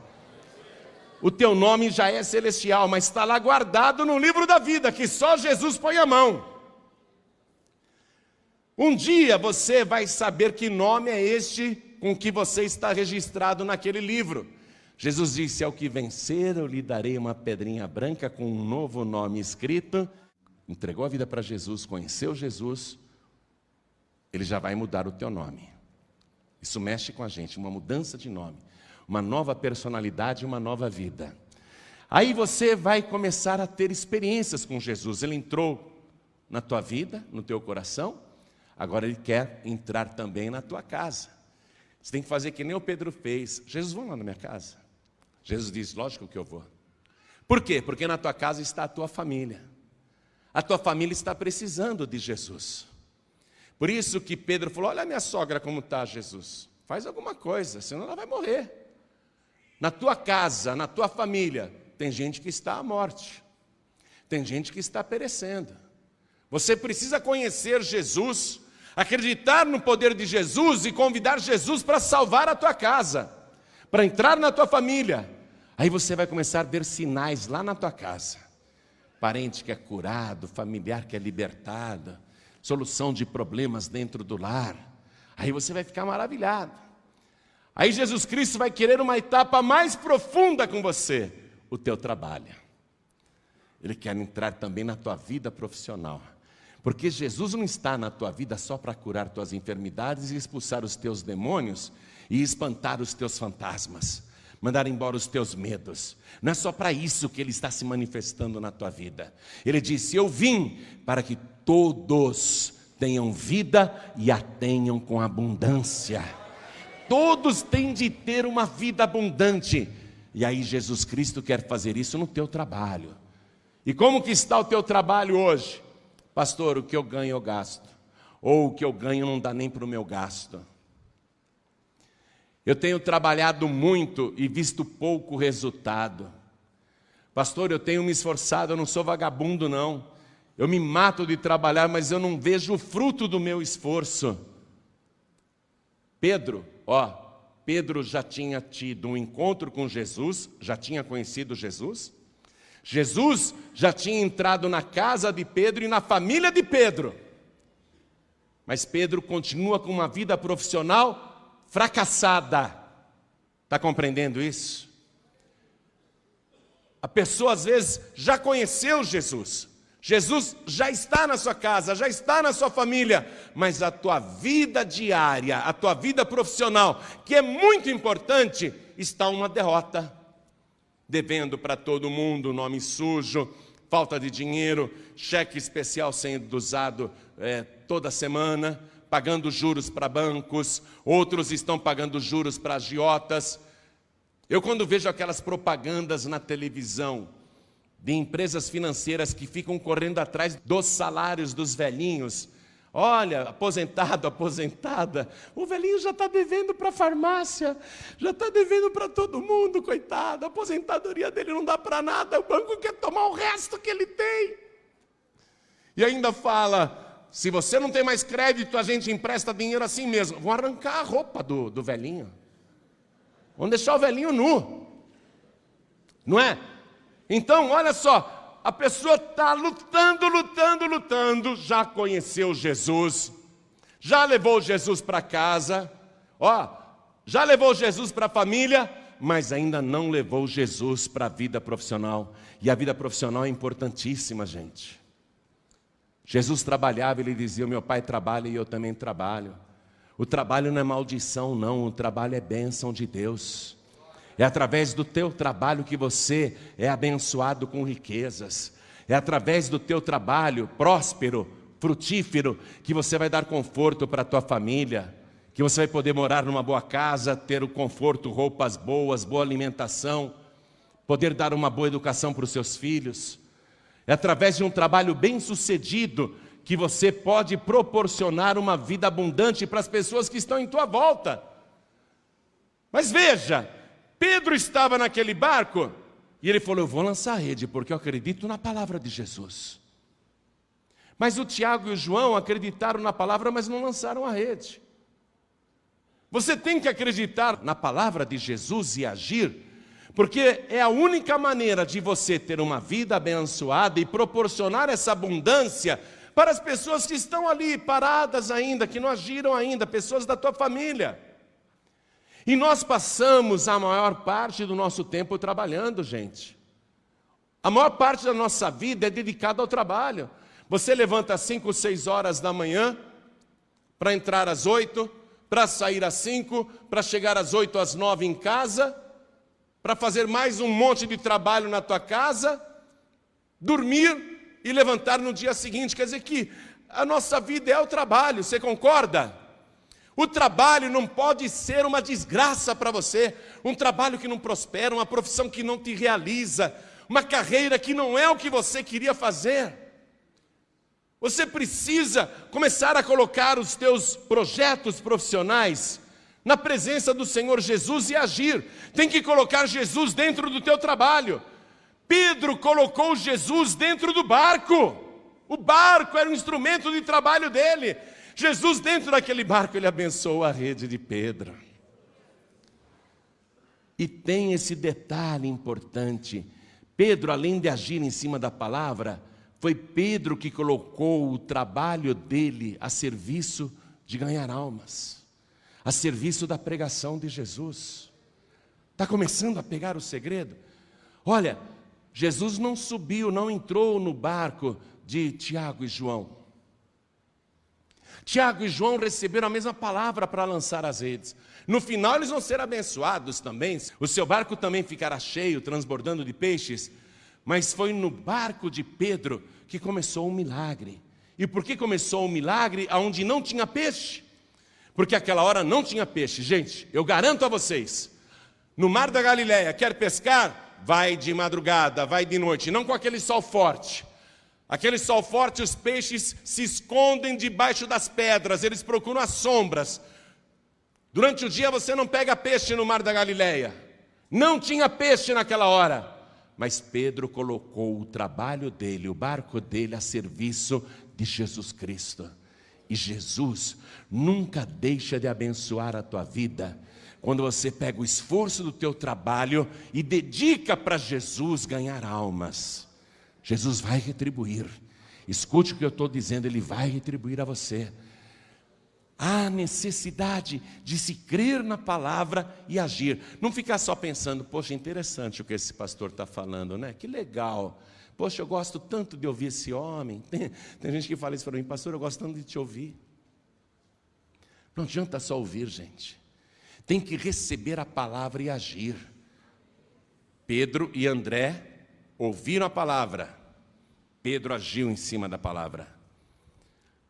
Speaker 1: O teu nome já é celestial, mas está lá guardado no livro da vida, que só Jesus põe a mão. Um dia você vai saber que nome é este com que você está registrado naquele livro. Jesus disse, ao que vencer eu lhe darei uma pedrinha branca com um novo nome escrito. Entregou a vida para Jesus, conheceu Jesus, Ele já vai mudar o teu nome. Isso mexe com a gente, uma mudança de nome, uma nova personalidade, uma nova vida. Aí você vai começar a ter experiências com Jesus. Ele entrou na tua vida, no teu coração, agora Ele quer entrar também na tua casa. Você tem que fazer que nem o Pedro fez. Jesus, vamos lá na minha casa? Jesus diz, lógico que eu vou. Por quê? Porque na tua casa está a tua família. A tua família está precisando de Jesus. Por isso que Pedro falou, olha a minha sogra como está, Jesus. Faz alguma coisa, senão ela vai morrer. Na tua casa, na tua família, tem gente que está à morte. Tem gente que está perecendo. Você precisa conhecer Jesus, acreditar no poder de Jesus e convidar Jesus para salvar a tua casa, para entrar na tua família. Aí você vai começar a ver sinais lá na tua casa. Parente que é curado, familiar que é libertado, solução de problemas dentro do lar. Aí você vai ficar maravilhado. Aí Jesus Cristo vai querer uma etapa mais profunda com você, o teu trabalho. Ele quer entrar também na tua vida profissional. Porque Jesus não está na tua vida só para curar tuas enfermidades e expulsar os teus demônios e espantar os teus fantasmas, mandar embora os teus medos. Não é só para isso que Ele está se manifestando na tua vida. Ele disse: eu vim para que todos tenham vida e a tenham com abundância. Todos têm de ter uma vida abundante. E aí Jesus Cristo quer fazer isso no teu trabalho. E como que está o teu trabalho hoje? Pastor, o que eu ganho eu gasto. Ou o que eu ganho não dá nem para o meu gasto. Eu tenho trabalhado muito e visto pouco resultado. Pastor, eu tenho me esforçado, eu não sou vagabundo não. Eu me mato de trabalhar, mas eu não vejo o fruto do meu esforço. Pedro já tinha tido um encontro com Jesus, já tinha conhecido Jesus. Jesus já tinha entrado na casa de Pedro e na família de Pedro. Mas Pedro continua com uma vida profissional fracassada. Está compreendendo isso? A pessoa às vezes já conheceu Jesus. Jesus já está na sua casa, já está na sua família. Mas a tua vida diária, a tua vida profissional, que é muito importante, está uma derrota. Devendo para todo mundo, nome sujo, falta de dinheiro, cheque especial sendo usado toda semana, pagando juros para bancos, outros estão pagando juros para agiotas. Eu quando vejo aquelas propagandas na televisão, de empresas financeiras que ficam correndo atrás dos salários dos velhinhos, olha, aposentado, aposentada, o velhinho já está devendo para a farmácia, já está devendo para todo mundo, coitado, a aposentadoria dele não dá para nada, o banco quer tomar o resto que ele tem. E ainda fala, se você não tem mais crédito, a gente empresta dinheiro assim mesmo. Vão arrancar a roupa do velhinho, vão deixar o velhinho nu, não é? Então, olha só, a pessoa está lutando, já conheceu Jesus, já levou Jesus para casa, já levou Jesus para a família, mas ainda não levou Jesus para a vida profissional. E a vida profissional é importantíssima, gente. Jesus trabalhava, Ele dizia: meu pai trabalha e eu também trabalho. O trabalho não é maldição não, o trabalho é bênção de Deus. É através do teu trabalho que você é abençoado com riquezas. É através do teu trabalho próspero, frutífero, que você vai dar conforto para a tua família, que você vai poder morar numa boa casa, ter o conforto, roupas boas, boa alimentação, poder dar uma boa educação para os seus filhos. É através de um trabalho bem sucedido que você pode proporcionar uma vida abundante para as pessoas que estão em tua volta. Mas veja, Pedro estava naquele barco e ele falou: eu vou lançar a rede porque eu acredito na palavra de Jesus. Mas o Tiago e o João acreditaram na palavra, mas não lançaram a rede. Você tem que acreditar na palavra de Jesus e agir, porque é a única maneira de você ter uma vida abençoada e proporcionar essa abundância para as pessoas que estão ali paradas ainda, que não agiram ainda, pessoas da tua família. E nós passamos a maior parte do nosso tempo trabalhando, gente. A maior parte da nossa vida é dedicada ao trabalho. Você levanta às 5, 6 horas da manhã, para entrar às 8, para sair às 5, para chegar às 8, às 9 em casa, para fazer mais um monte de trabalho na tua casa, dormir e levantar no dia seguinte. Quer dizer que a nossa vida é o trabalho, você concorda? O trabalho não pode ser uma desgraça para você, um trabalho que não prospera, uma profissão que não te realiza, uma carreira que não é o que você queria fazer. Você precisa começar a colocar os teus projetos profissionais na presença do Senhor Jesus e agir. Tem que colocar Jesus dentro do teu trabalho. Pedro colocou Jesus dentro do barco. O barco era um instrumento de trabalho dele. Jesus dentro daquele barco, ele abençoou a rede de Pedro. E tem esse detalhe importante. Pedro, além de agir em cima da palavra, foi Pedro que colocou o trabalho dele a serviço de ganhar almas. a serviço da pregação de Jesus. Está começando a pegar o segredo? Olha, Jesus não subiu, não entrou no barco de Tiago e João. Tiago e João receberam a mesma palavra para lançar as redes. No final eles vão ser abençoados também. O seu barco também ficará cheio, transbordando de peixes. Mas foi no barco de Pedro que começou um milagre. E por que começou um milagre onde não tinha peixe? Porque aquela hora não tinha peixe. Gente, eu garanto a vocês, no mar da Galileia, quer pescar? Vai de madrugada, vai de noite, não com aquele sol forte. Aquele sol forte, os peixes se escondem debaixo das pedras, eles procuram as sombras. Durante o dia você não pega peixe no mar da Galileia. Não tinha peixe naquela hora. Mas Pedro colocou o trabalho dele, o barco dele a serviço de Jesus Cristo. E Jesus nunca deixa de abençoar a tua vida quando você pega o esforço do teu trabalho e dedica para Jesus ganhar almas. Jesus vai retribuir. Escute o que eu estou dizendo, Ele vai retribuir a você. Há necessidade de se crer na palavra e agir. Não ficar só pensando, poxa, interessante o que esse pastor está falando, né? Que legal. Poxa, eu gosto tanto de ouvir esse homem. Tem gente que fala isso para mim, pastor, eu gosto tanto de te ouvir. Não adianta só ouvir, gente. Tem que receber a palavra e agir. Pedro e André ouviram a palavra. Pedro agiu em cima da palavra.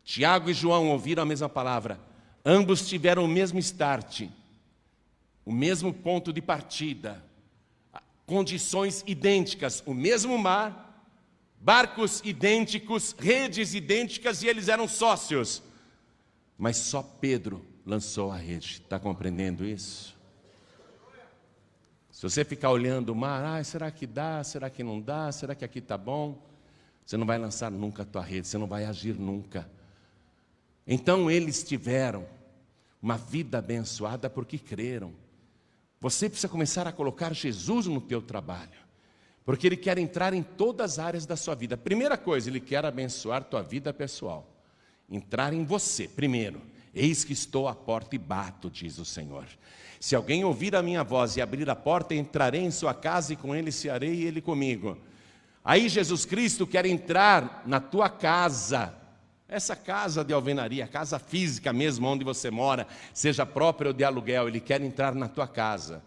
Speaker 1: Tiago e João ouviram a mesma palavra. Ambos tiveram o mesmo start, o mesmo ponto de partida, condições idênticas, o mesmo mar, barcos idênticos, redes idênticas, e eles eram sócios. Mas só Pedro lançou a rede. Está compreendendo isso? Se você ficar olhando o mar, será que dá? Será que não dá? Será que aqui está bom? Você não vai lançar nunca a tua rede, você não vai agir nunca. Então eles tiveram uma vida abençoada porque creram. Você precisa começar a colocar Jesus no teu trabalho, porque Ele quer entrar em todas as áreas da sua vida. Primeira coisa, Ele quer abençoar tua vida pessoal. Entrar em você, primeiro. Eis que estou à porta e bato, diz o Senhor. Se alguém ouvir a minha voz e abrir a porta, entrarei em sua casa e com ele cearei e ele comigo. Aí Jesus Cristo quer entrar na tua casa. Essa casa de alvenaria, casa física mesmo, onde você mora, seja própria ou de aluguel, Ele quer entrar na tua casa.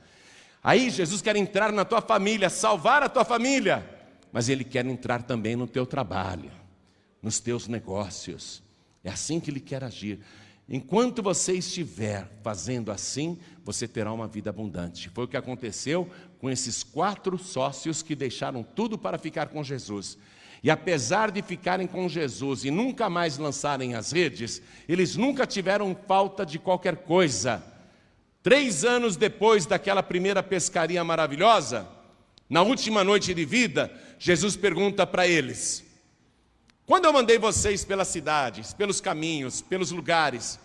Speaker 1: Aí Jesus quer entrar na tua família, salvar a tua família, mas Ele quer entrar também no teu trabalho, nos teus negócios. É assim que Ele quer agir. Enquanto você estiver fazendo assim, você terá uma vida abundante. Foi o que aconteceu com esses 4 sócios que deixaram tudo para ficar com Jesus. E apesar de ficarem com Jesus e nunca mais lançarem as redes, eles nunca tiveram falta de qualquer coisa. 3 anos depois daquela primeira pescaria maravilhosa, na última noite de vida, Jesus pergunta para eles: quando eu mandei vocês pelas cidades, pelos caminhos, pelos lugares,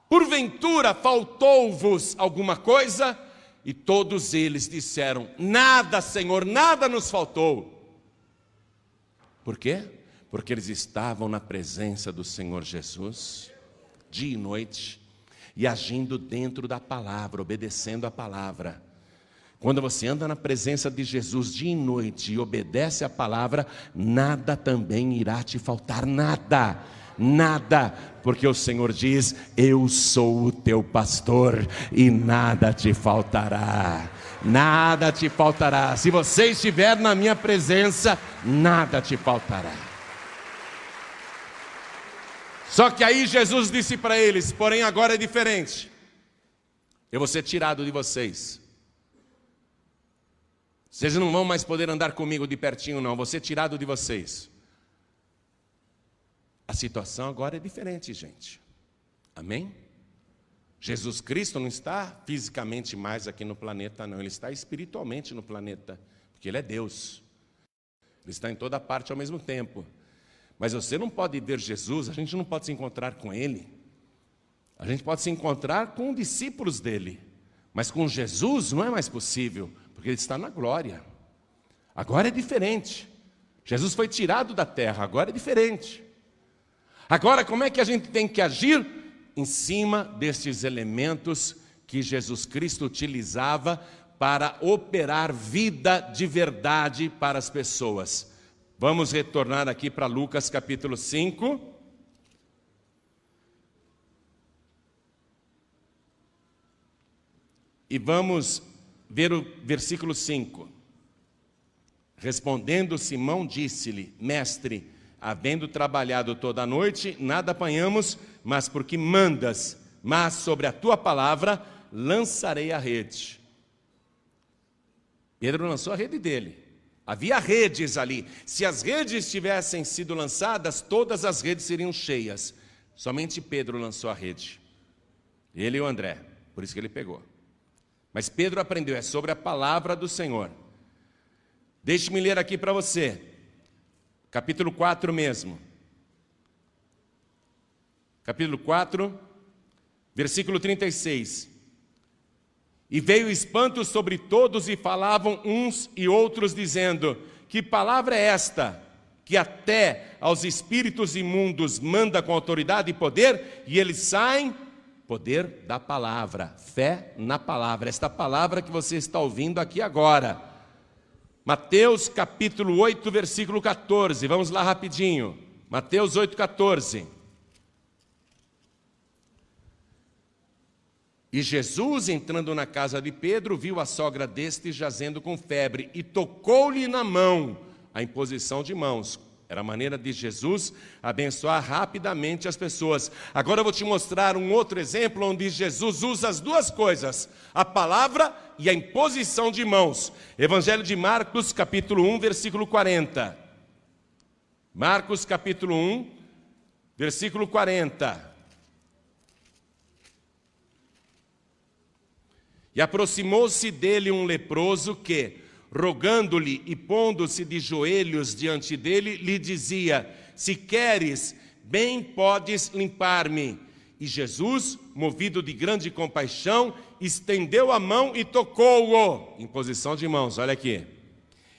Speaker 1: porventura faltou-vos alguma coisa? E todos eles disseram: nada, Senhor, nada nos faltou. Por quê? Porque eles estavam na presença do Senhor Jesus, dia e noite, e agindo dentro da palavra, obedecendo a palavra. Quando você anda na presença de Jesus dia e noite e obedece a palavra, nada também irá te faltar, nada, nada, porque o Senhor diz: eu sou o teu pastor e nada te faltará. Nada te faltará. Se você estiver na minha presença, nada te faltará. Só que aí Jesus disse para eles: porém agora é diferente. Eu vou ser tirado de vocês. Vocês não vão mais poder andar comigo de pertinho, não. Vou ser tirado de vocês. A situação agora é diferente, gente. Amém? Jesus Cristo não está fisicamente mais aqui no planeta, não. Ele está espiritualmente no planeta, porque Ele é Deus. Ele está em toda parte ao mesmo tempo. Mas você não pode ver Jesus, a gente não pode se encontrar com Ele. A gente pode se encontrar com discípulos dEle, mas com Jesus não é mais possível, porque Ele está na glória. Agora é diferente. Jesus foi tirado da terra, agora é diferente. Agora como é que a gente tem que agir? em cima destes elementos que Jesus Cristo utilizava para operar vida de verdade para as pessoas. Vamos retornar aqui para Lucas capítulo 5. E vamos ver o versículo 5. Respondendo Simão, disse-lhe: Mestre, havendo trabalhado toda a noite, nada apanhamos, mas porque mandas, mas sobre a tua palavra lançarei a rede. Pedro lançou a rede dele. Havia redes ali. Se as redes tivessem sido lançadas, todas as redes seriam cheias. Somente Pedro lançou a rede. Ele e o André, por isso que ele pegou. Mas Pedro aprendeu, é sobre a palavra do Senhor. Deixe-me ler aqui para você, capítulo 4 mesmo. Capítulo 4, versículo 36. E veio espanto sobre todos e falavam uns e outros, dizendo: que palavra é esta, que até aos espíritos imundos manda com autoridade e poder, e eles saem? Poder da palavra, fé na palavra, esta palavra que você está ouvindo aqui agora. Mateus capítulo 8, versículo 14, vamos lá rapidinho. Mateus 8, 14. E Jesus, entrando na casa de Pedro, viu a sogra deste jazendo com febre e tocou-lhe na mão, a imposição de mãos. Era a maneira de Jesus abençoar rapidamente as pessoas. Agora eu vou te mostrar um outro exemplo onde Jesus usa as duas coisas, a palavra e a imposição de mãos. Evangelho de Marcos, capítulo 1, versículo 40. Marcos, capítulo 1, versículo 40. E aproximou-se dele um leproso que, rogando-lhe e pondo-se de joelhos diante dele, lhe dizia: se queres, bem podes limpar-me. E Jesus, movido de grande compaixão, estendeu a mão e tocou-o, em posição de mãos, olha aqui.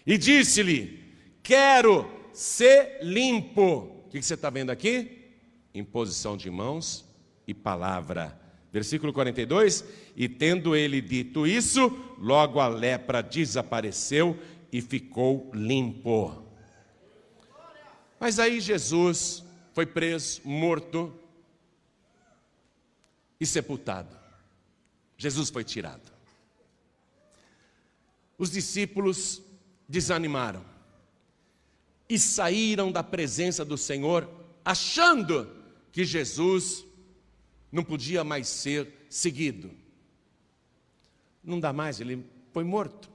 Speaker 1: E disse-lhe: quero ser limpo. O que você está vendo aqui? Imposição de mãos e palavra. Versículo 42, e tendo ele dito isso, logo a lepra desapareceu e ficou limpo. Mas aí Jesus foi preso, morto e sepultado. Jesus foi tirado. Os discípulos desanimaram e saíram da presença do Senhor, achando que Jesus não podia mais ser seguido. Não dá mais, ele foi morto.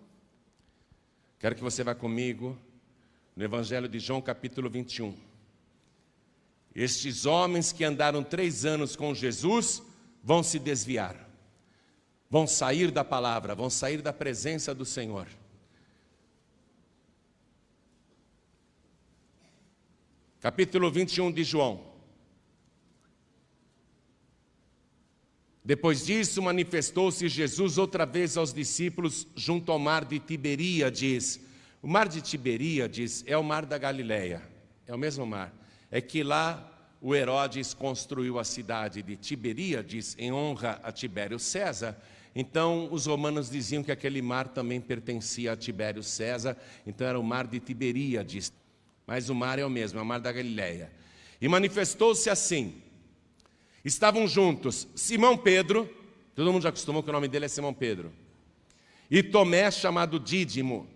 Speaker 1: Quero que você vá comigo no Evangelho de João, capítulo 21. Estes homens que andaram 3 anos com Jesus vão se desviar. Vão sair da palavra, vão sair da presença do Senhor. Capítulo 21 de João. Depois disso, manifestou-se Jesus outra vez aos discípulos junto ao mar de Tiberíades. O mar de Tiberíades é o mar da Galileia, é o mesmo mar. É que lá o Herodes construiu a cidade de Tiberíades em honra a Tibério César. Então os romanos diziam que aquele mar também pertencia a Tibério César, então era o mar de Tiberíades. Mas o mar é o mesmo, é o mar da Galileia. E manifestou-se assim. Estavam juntos Simão Pedro, todo mundo já acostumou que o nome dele é Simão Pedro, e Tomé, chamado Dídimo,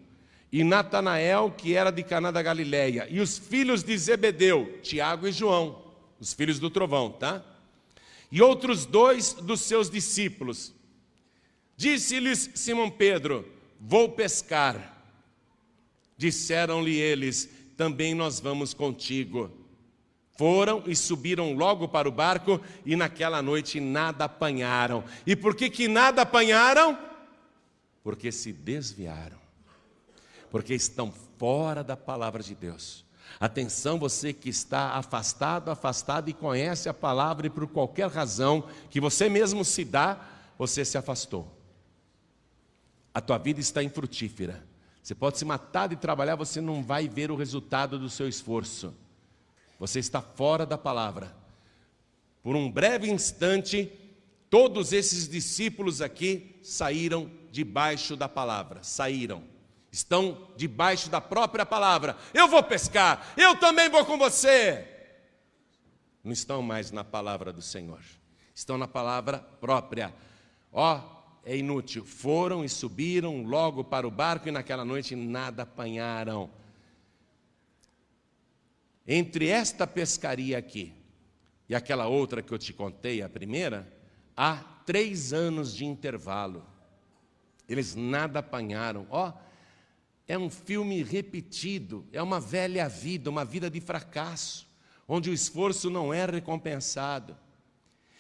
Speaker 1: e Natanael, que era de Caná da Galileia, e os filhos de Zebedeu, Tiago e João, os filhos do trovão, tá? E outros 2 dos seus discípulos. Disse-lhes Simão Pedro: vou pescar. Disseram-lhe eles: também nós vamos contigo. Foram e subiram logo para o barco, e naquela noite nada apanharam. E por que nada apanharam? Porque se desviaram. Porque estão fora da palavra de Deus. Atenção, você que está afastado e conhece a palavra, e por qualquer razão que você mesmo se dá, você se afastou. A tua vida está infrutífera. Você pode se matar de trabalhar, você não vai ver o resultado do seu esforço. Você está fora da palavra. por um breve instante, todos esses discípulos aqui saíram debaixo da palavra, estão debaixo da própria palavra. Eu vou pescar, eu também vou com você. Não estão mais na palavra do Senhor, estão na palavra própria. É inútil. Foram e subiram logo para o barco e naquela noite nada apanharam. Entre esta pescaria aqui e aquela outra que eu te contei, a primeira, há 3 anos de intervalo. Eles nada apanharam. É um filme repetido, é uma velha vida, uma vida de fracasso, onde o esforço não é recompensado.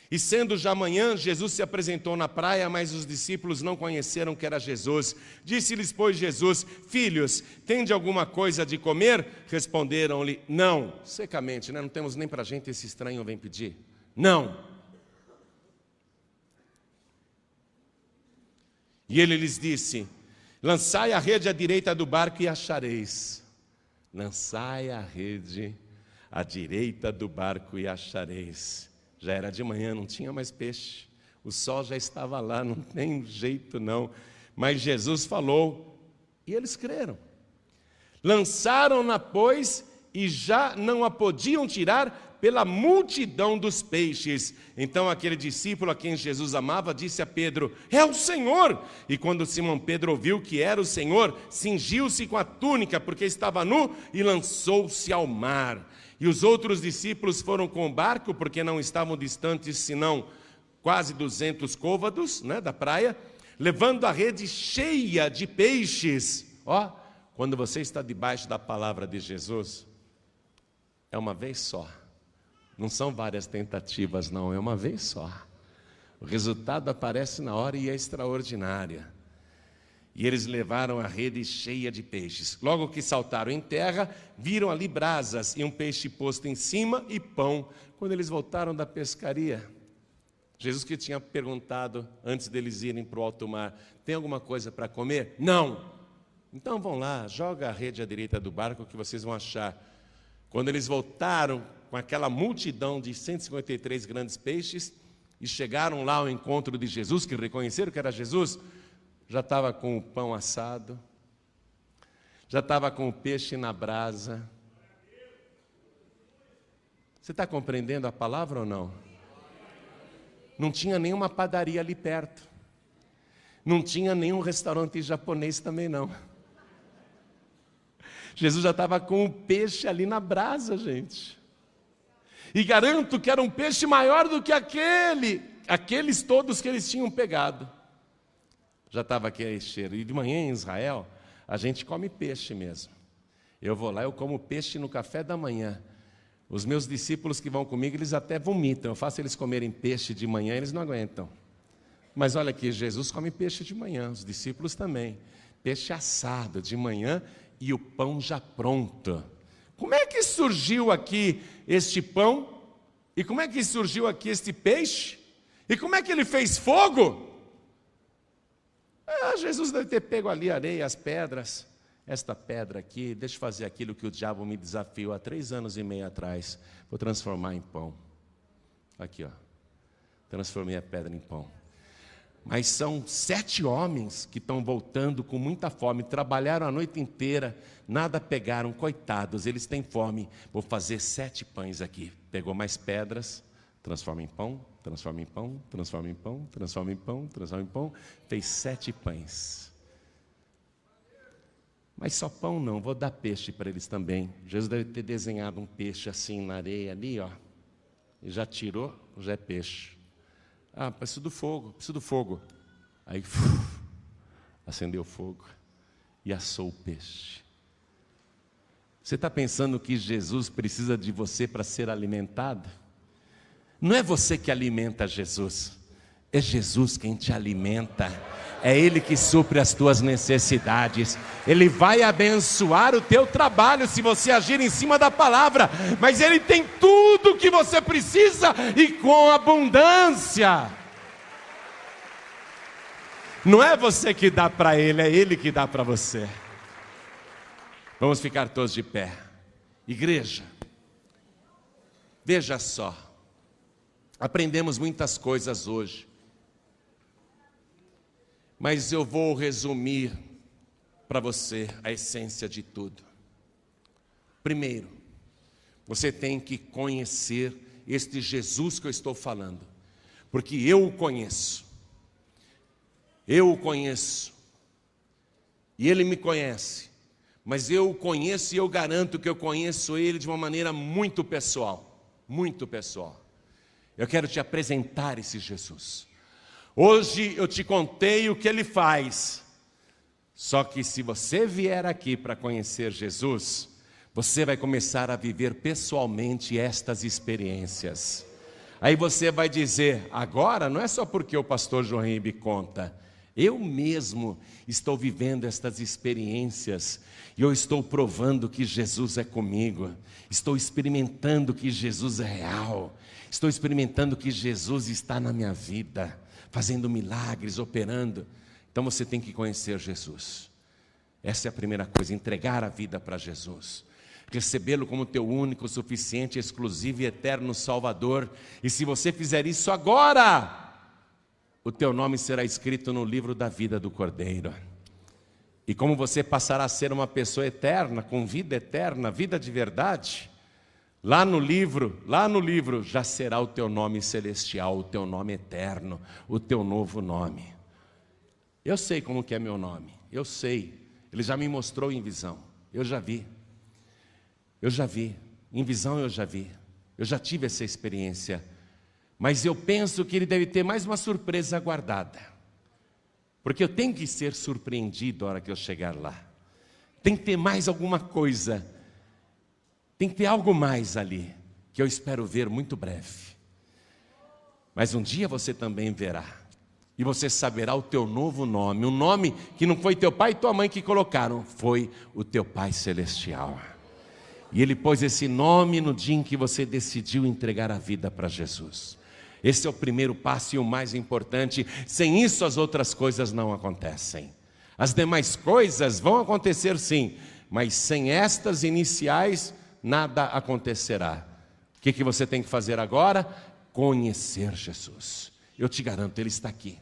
Speaker 1: E sendo já manhã, Jesus se apresentou na praia, mas os discípulos não conheceram que era Jesus. Disse-lhes, pois, Jesus: filhos, tende alguma coisa de comer? Responderam-lhe, não. Secamente, né? Não temos nem para a gente, esse estranho vem pedir. Não. E ele lhes disse: lançai a rede à direita do barco e achareis. Lançai a rede à direita do barco e achareis. Já era de manhã, não tinha mais peixe. O sol já estava lá, não tem jeito não. Mas Jesus falou e eles creram. Lançaram-na, pois, e já não a podiam tirar pela multidão dos peixes. Então aquele discípulo a quem Jesus amava disse a Pedro: é o Senhor! E quando Simão Pedro ouviu que era o Senhor, cingiu-se com a túnica, porque estava nu, e lançou-se ao mar. E os outros discípulos foram com o barco, porque não estavam distantes, senão quase 200 côvados, da praia, levando a rede cheia de peixes. Quando você está debaixo da palavra de Jesus, é uma vez só. Não são várias tentativas, não, é uma vez só. O resultado aparece na hora e é extraordinária. E eles levaram a rede cheia de peixes. Logo que saltaram em terra, viram ali brasas e um peixe posto em cima e pão. Quando eles voltaram da pescaria, Jesus que tinha perguntado antes deles irem para o alto mar: tem alguma coisa para comer? Não. Então vão lá, joga a rede à direita do barco que vocês vão achar. Quando eles voltaram com aquela multidão de 153 grandes peixes e chegaram lá ao encontro de Jesus, que reconheceram que era Jesus, já estava com o pão assado, já estava com o peixe na brasa. Você está compreendendo a palavra ou não? Não tinha nenhuma padaria ali perto, não tinha nenhum restaurante japonês também não. Jesus já estava com o peixe ali na brasa, gente. E garanto que era um peixe maior do que aqueles todos que eles tinham pegado. Já estava aquele cheiro. E de manhã em Israel, a gente come peixe mesmo. Eu vou lá, eu como peixe no café da manhã. Os meus discípulos que vão comigo, eles até vomitam. Eu faço eles comerem peixe de manhã, eles não aguentam. Mas olha aqui, Jesus come peixe de manhã, os discípulos também. Peixe assado de manhã e o pão já pronto. Como é que surgiu aqui este pão? E como é que surgiu aqui este peixe? E como é que ele fez fogo? Jesus deve ter pego ali a areia, as pedras. Esta pedra aqui, deixa eu fazer aquilo que o diabo me desafiou há 3 anos e meio atrás. Vou transformar em pão. Aqui, transformei a pedra em pão. Mas são 7 homens que estão voltando com muita fome, trabalharam a noite inteira, nada pegaram, coitados, eles têm fome. Vou fazer 7 pães aqui. Pegou mais pedras, transforma em pão, transforma em pão, transforma em pão, transforma em pão, transforma em pão. Fez 7 pães. Mas só pão não, vou dar peixe para eles também. Jesus deve ter desenhado um peixe assim na areia ali, e já tirou, já é peixe. Preciso do fogo. Aí, acendeu o fogo e assou o peixe. Você está pensando que Jesus precisa de você para ser alimentado? Não é você que alimenta Jesus, é Jesus quem te alimenta. É Ele que supre as tuas necessidades. Ele vai abençoar o teu trabalho se você agir em cima da palavra. Mas Ele tem tudo o que você precisa e com abundância. Não é você que dá para Ele, é Ele que dá para você. Vamos ficar todos de pé. Igreja, veja só. Aprendemos muitas coisas hoje, mas eu vou resumir para você a essência de tudo. Primeiro, você tem que conhecer este Jesus que eu estou falando, porque eu o conheço, e Ele me conhece, mas eu o conheço e eu garanto que eu conheço Ele de uma maneira muito pessoal, muito pessoal. Eu quero te apresentar esse Jesus. Hoje eu te contei o que Ele faz, só que se você vier aqui para conhecer Jesus, você vai começar a viver pessoalmente estas experiências. Aí você vai dizer, agora não é só porque o pastor João Ribe conta, eu mesmo estou vivendo estas experiências, e eu estou provando que Jesus é comigo, estou experimentando que Jesus é real, estou experimentando que Jesus está na minha vida, fazendo milagres, operando. Então você tem que conhecer Jesus. Essa é a primeira coisa, entregar a vida para Jesus. Recebê-lo como teu único, suficiente, exclusivo e eterno Salvador. E se você fizer isso agora, o teu nome será escrito no livro da vida do Cordeiro. E como você passará a ser uma pessoa eterna, com vida eterna, vida de verdade, lá no livro já será o teu nome celestial, o teu nome eterno, o teu novo nome. Eu sei como que é meu nome, eu sei. Ele já me mostrou em visão, eu já vi, em visão eu já tive essa experiência. Mas eu penso que Ele deve ter mais uma surpresa guardada, porque eu tenho que ser surpreendido na hora que eu chegar lá. Tem que ter mais alguma coisa, tem que ter algo mais ali, que eu espero ver muito breve. Mas um dia você também verá, e você saberá o teu novo nome, um nome que não foi teu pai e tua mãe que colocaram, foi o teu Pai Celestial. E Ele pôs esse nome no dia em que você decidiu entregar a vida para Jesus. Esse é o primeiro passo e o mais importante. Sem isso as outras coisas não acontecem. As demais coisas vão acontecer sim, mas sem estas iniciais nada acontecerá. O que você tem que fazer agora? Conhecer Jesus. Eu te garanto, Ele está aqui.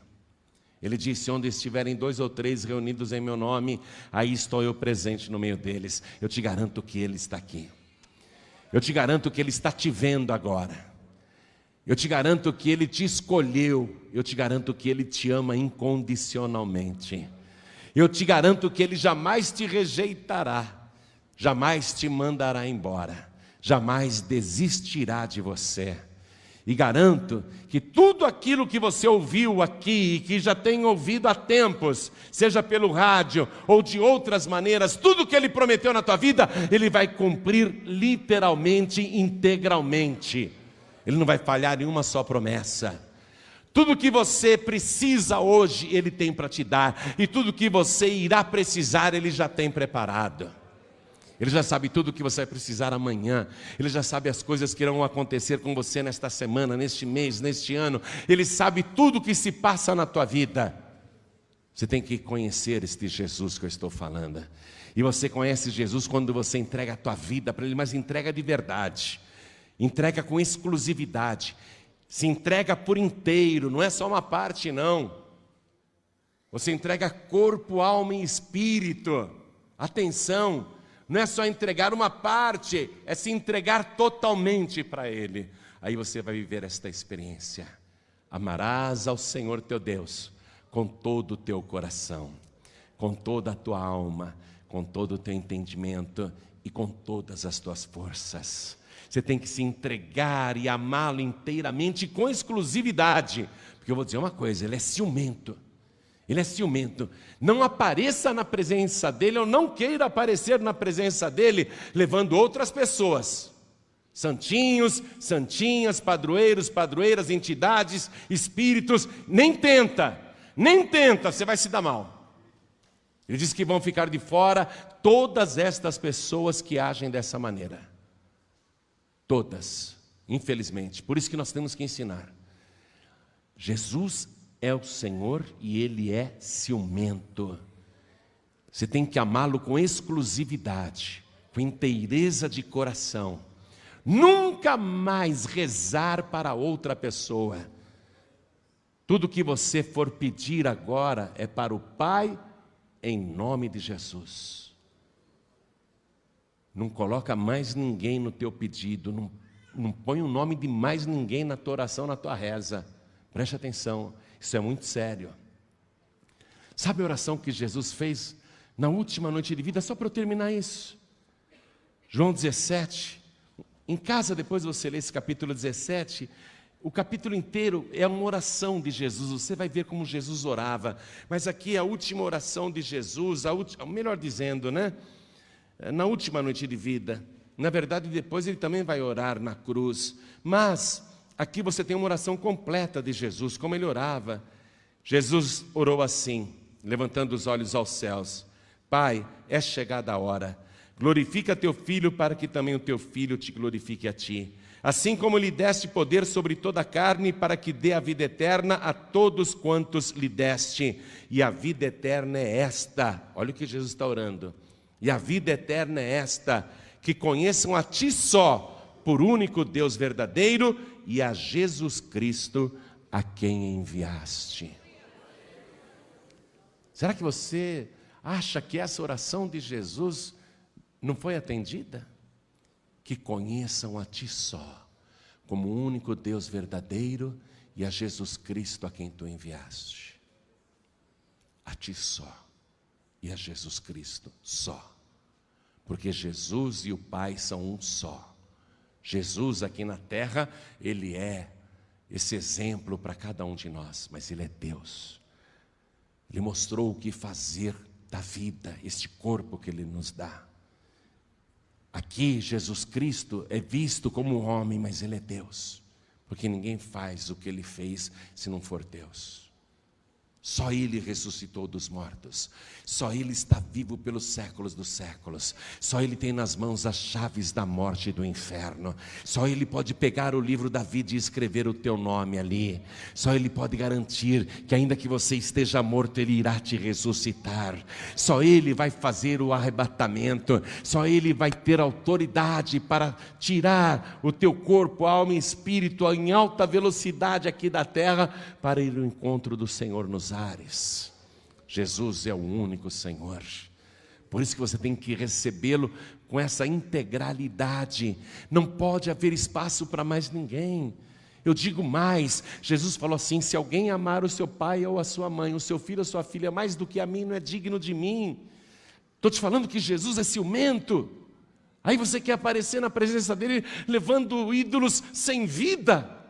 Speaker 1: Ele disse, onde estiverem 2 ou 3 reunidos em meu nome, aí estou eu presente no meio deles. Eu te garanto que Ele está aqui. Eu te garanto que Ele está te vendo agora. Eu te garanto que Ele te escolheu. Eu te garanto que Ele te ama incondicionalmente. Eu te garanto que Ele jamais te rejeitará, jamais te mandará embora, jamais desistirá de você. E garanto que tudo aquilo que você ouviu aqui, e que já tem ouvido há tempos, seja pelo rádio ou de outras maneiras, tudo que Ele prometeu na tua vida, Ele vai cumprir literalmente, integralmente. Ele não vai falhar em uma só promessa. Tudo que você precisa hoje, Ele tem para te dar. E tudo que você irá precisar, Ele já tem preparado. Ele já sabe tudo o que você vai precisar amanhã. Ele já sabe as coisas que irão acontecer com você nesta semana, neste mês, neste ano. Ele sabe tudo o que se passa na tua vida. Você tem que conhecer este Jesus que eu estou falando. E você conhece Jesus quando você entrega a tua vida para Ele, mas entrega de verdade. Entrega com exclusividade. Se entrega por inteiro, não é só uma parte não. Você entrega corpo, alma e espírito. Atenção! Não é só entregar uma parte, é se entregar totalmente para Ele. Aí você vai viver esta experiência. Amarás ao Senhor teu Deus com todo o teu coração, com toda a tua alma, com todo o teu entendimento e com todas as tuas forças. Você tem que se entregar e amá-lo inteiramente, com exclusividade. Porque eu vou dizer uma coisa, Ele é ciumento. Ele é ciumento. Não apareça na presença dEle, ou não queira aparecer na presença dEle, levando outras pessoas. Santinhos, santinhas, padroeiros, padroeiras, entidades, espíritos. Nem tenta, você vai se dar mal. Ele diz que vão ficar de fora todas estas pessoas que agem dessa maneira. Todas, infelizmente. Por isso que nós temos que ensinar. Jesus é o Senhor e Ele é ciumento. Você tem que amá-lo com exclusividade, com inteireza de coração. nunca mais rezar para outra pessoa. Tudo que você for pedir agora é para o Pai, em nome de Jesus. Não coloca mais ninguém no teu pedido, não põe o nome de mais ninguém na tua oração, na tua reza. Preste atenção, isso é muito sério. Sabe a oração que Jesus fez na última noite de vida? Só para eu terminar isso. João 17, em casa depois você lê esse capítulo 17, o capítulo inteiro é uma oração de Jesus, você vai ver como Jesus orava, mas aqui é a última oração de Jesus, melhor dizendo, né? Na última noite de vida. Na verdade, depois ele também vai orar na cruz, mas aqui você tem uma oração completa de Jesus, como ele orava. Jesus orou assim, levantando os olhos aos céus: Pai, é chegada a hora, glorifica teu Filho, para que também o teu Filho te glorifique a ti. Assim como lhe deste poder sobre toda a carne, para que dê a vida eterna a todos quantos lhe deste. E a vida eterna é esta, olha o que Jesus está orando. E a vida eterna é esta, que conheçam a ti só, por único Deus verdadeiro, e a Jesus Cristo, a quem enviaste. Será que você acha que essa oração de Jesus não foi atendida? Que conheçam a ti só, como o único Deus verdadeiro, e a Jesus Cristo a quem tu enviaste. A ti só, e a Jesus Cristo só. Porque Jesus e o Pai são um só. Jesus aqui na terra, Ele é esse exemplo para cada um de nós, mas Ele é Deus. Ele mostrou o que fazer da vida, este corpo que Ele nos dá. Aqui Jesus Cristo é visto como um homem, mas Ele é Deus, porque ninguém faz o que Ele fez se não for Deus. Só Ele ressuscitou dos mortos, só Ele está vivo pelos séculos dos séculos, só Ele tem nas mãos as chaves da morte e do inferno, só Ele pode pegar o livro da vida e escrever o teu nome ali, só Ele pode garantir que ainda que você esteja morto, Ele irá te ressuscitar, só Ele vai fazer o arrebatamento, só Ele vai ter autoridade para tirar o teu corpo, alma e espírito em alta velocidade aqui da terra, para ir ao encontro do Senhor nos ares. Jesus é o único Senhor. Por isso que você tem que recebê-lo com essa integralidade. Não pode haver espaço para mais ninguém. Eu digo mais, Jesus falou assim: se alguém amar o seu pai ou a sua mãe, o seu filho ou a sua filha mais do que a mim, não é digno de mim. Estou te falando que Jesus é ciumento. Aí você quer aparecer na presença dele levando ídolos sem vida.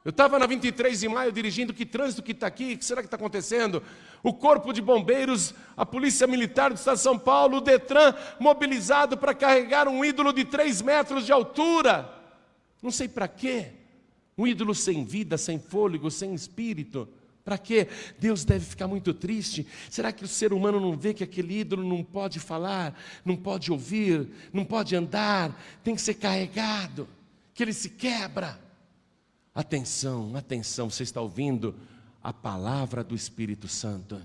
Speaker 1: Eu estava na 23 de maio dirigindo, que trânsito que está aqui, o que será que está acontecendo? O corpo de bombeiros, a polícia militar do estado de São Paulo, o Detran, mobilizado para carregar um ídolo de 3 metros de altura. Não sei para quê. Um ídolo sem vida, sem fôlego, sem espírito. Para quê? Deus deve ficar muito triste. Será que o ser humano não vê que aquele ídolo não pode falar, não pode ouvir, não pode andar, tem que ser carregado, que ele se quebra? Atenção, atenção, você está ouvindo a palavra do Espírito Santo.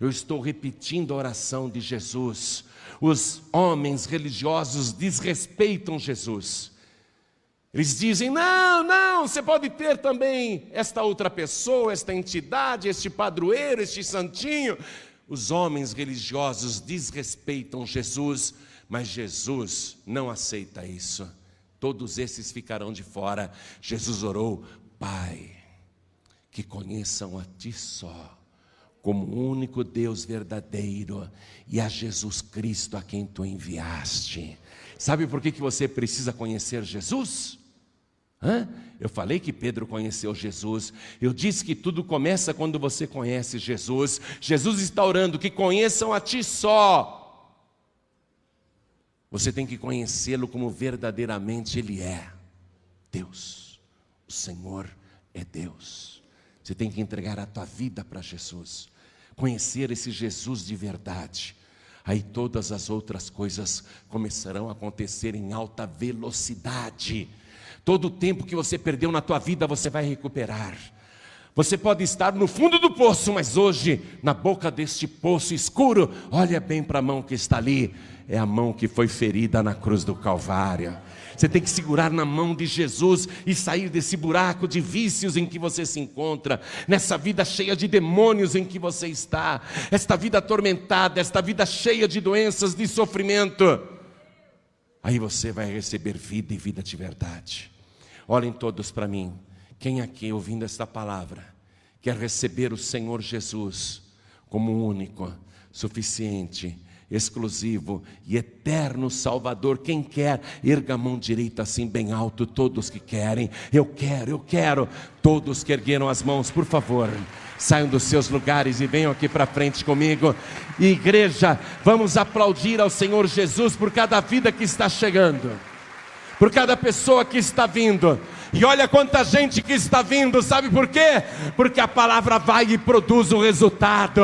Speaker 1: Eu estou repetindo a oração de Jesus. Os homens religiosos desrespeitam Jesus. Eles dizem: não, você pode ter também esta outra pessoa, esta entidade, este padroeiro, este santinho. Os homens religiosos desrespeitam Jesus, mas Jesus não aceita isso. Todos esses ficarão de fora. Jesus orou: Pai, que conheçam a ti só, como o único Deus verdadeiro, e a Jesus Cristo a quem tu enviaste. Sabe por que você precisa conhecer Jesus? Eu falei que Pedro conheceu Jesus. Eu disse que tudo começa quando você conhece Jesus. Jesus está orando que conheçam a ti só. Você tem que conhecê-lo como verdadeiramente Ele é. Deus, o Senhor é Deus. Você tem que entregar a tua vida para Jesus. Conhecer esse Jesus de verdade. Aí todas as outras coisas começarão a acontecer em alta velocidade. Todo o tempo que você perdeu na tua vida, você vai recuperar. Você pode estar no fundo do poço, mas hoje, na boca deste poço escuro, olha bem para a mão que está ali. É a mão que foi ferida na cruz do Calvário. Você tem que segurar na mão de Jesus e sair desse buraco de vícios em que você se encontra, nessa vida cheia de demônios em que você está, esta vida atormentada, esta vida cheia de doenças, de sofrimento. Aí você vai receber vida e vida de verdade. Olhem todos para mim. Quem aqui, ouvindo esta palavra, quer receber o Senhor Jesus como único, suficiente, exclusivo e eterno Salvador? Quem quer, erga a mão direita assim bem alto. Todos que querem, eu quero. Todos que ergueram as mãos, por favor, saiam dos seus lugares e venham aqui para frente comigo. Igreja, vamos aplaudir ao Senhor Jesus por cada vida que está chegando, por cada pessoa que está vindo. E olha quanta gente que está vindo, sabe por quê? Porque a palavra vai e produz o resultado.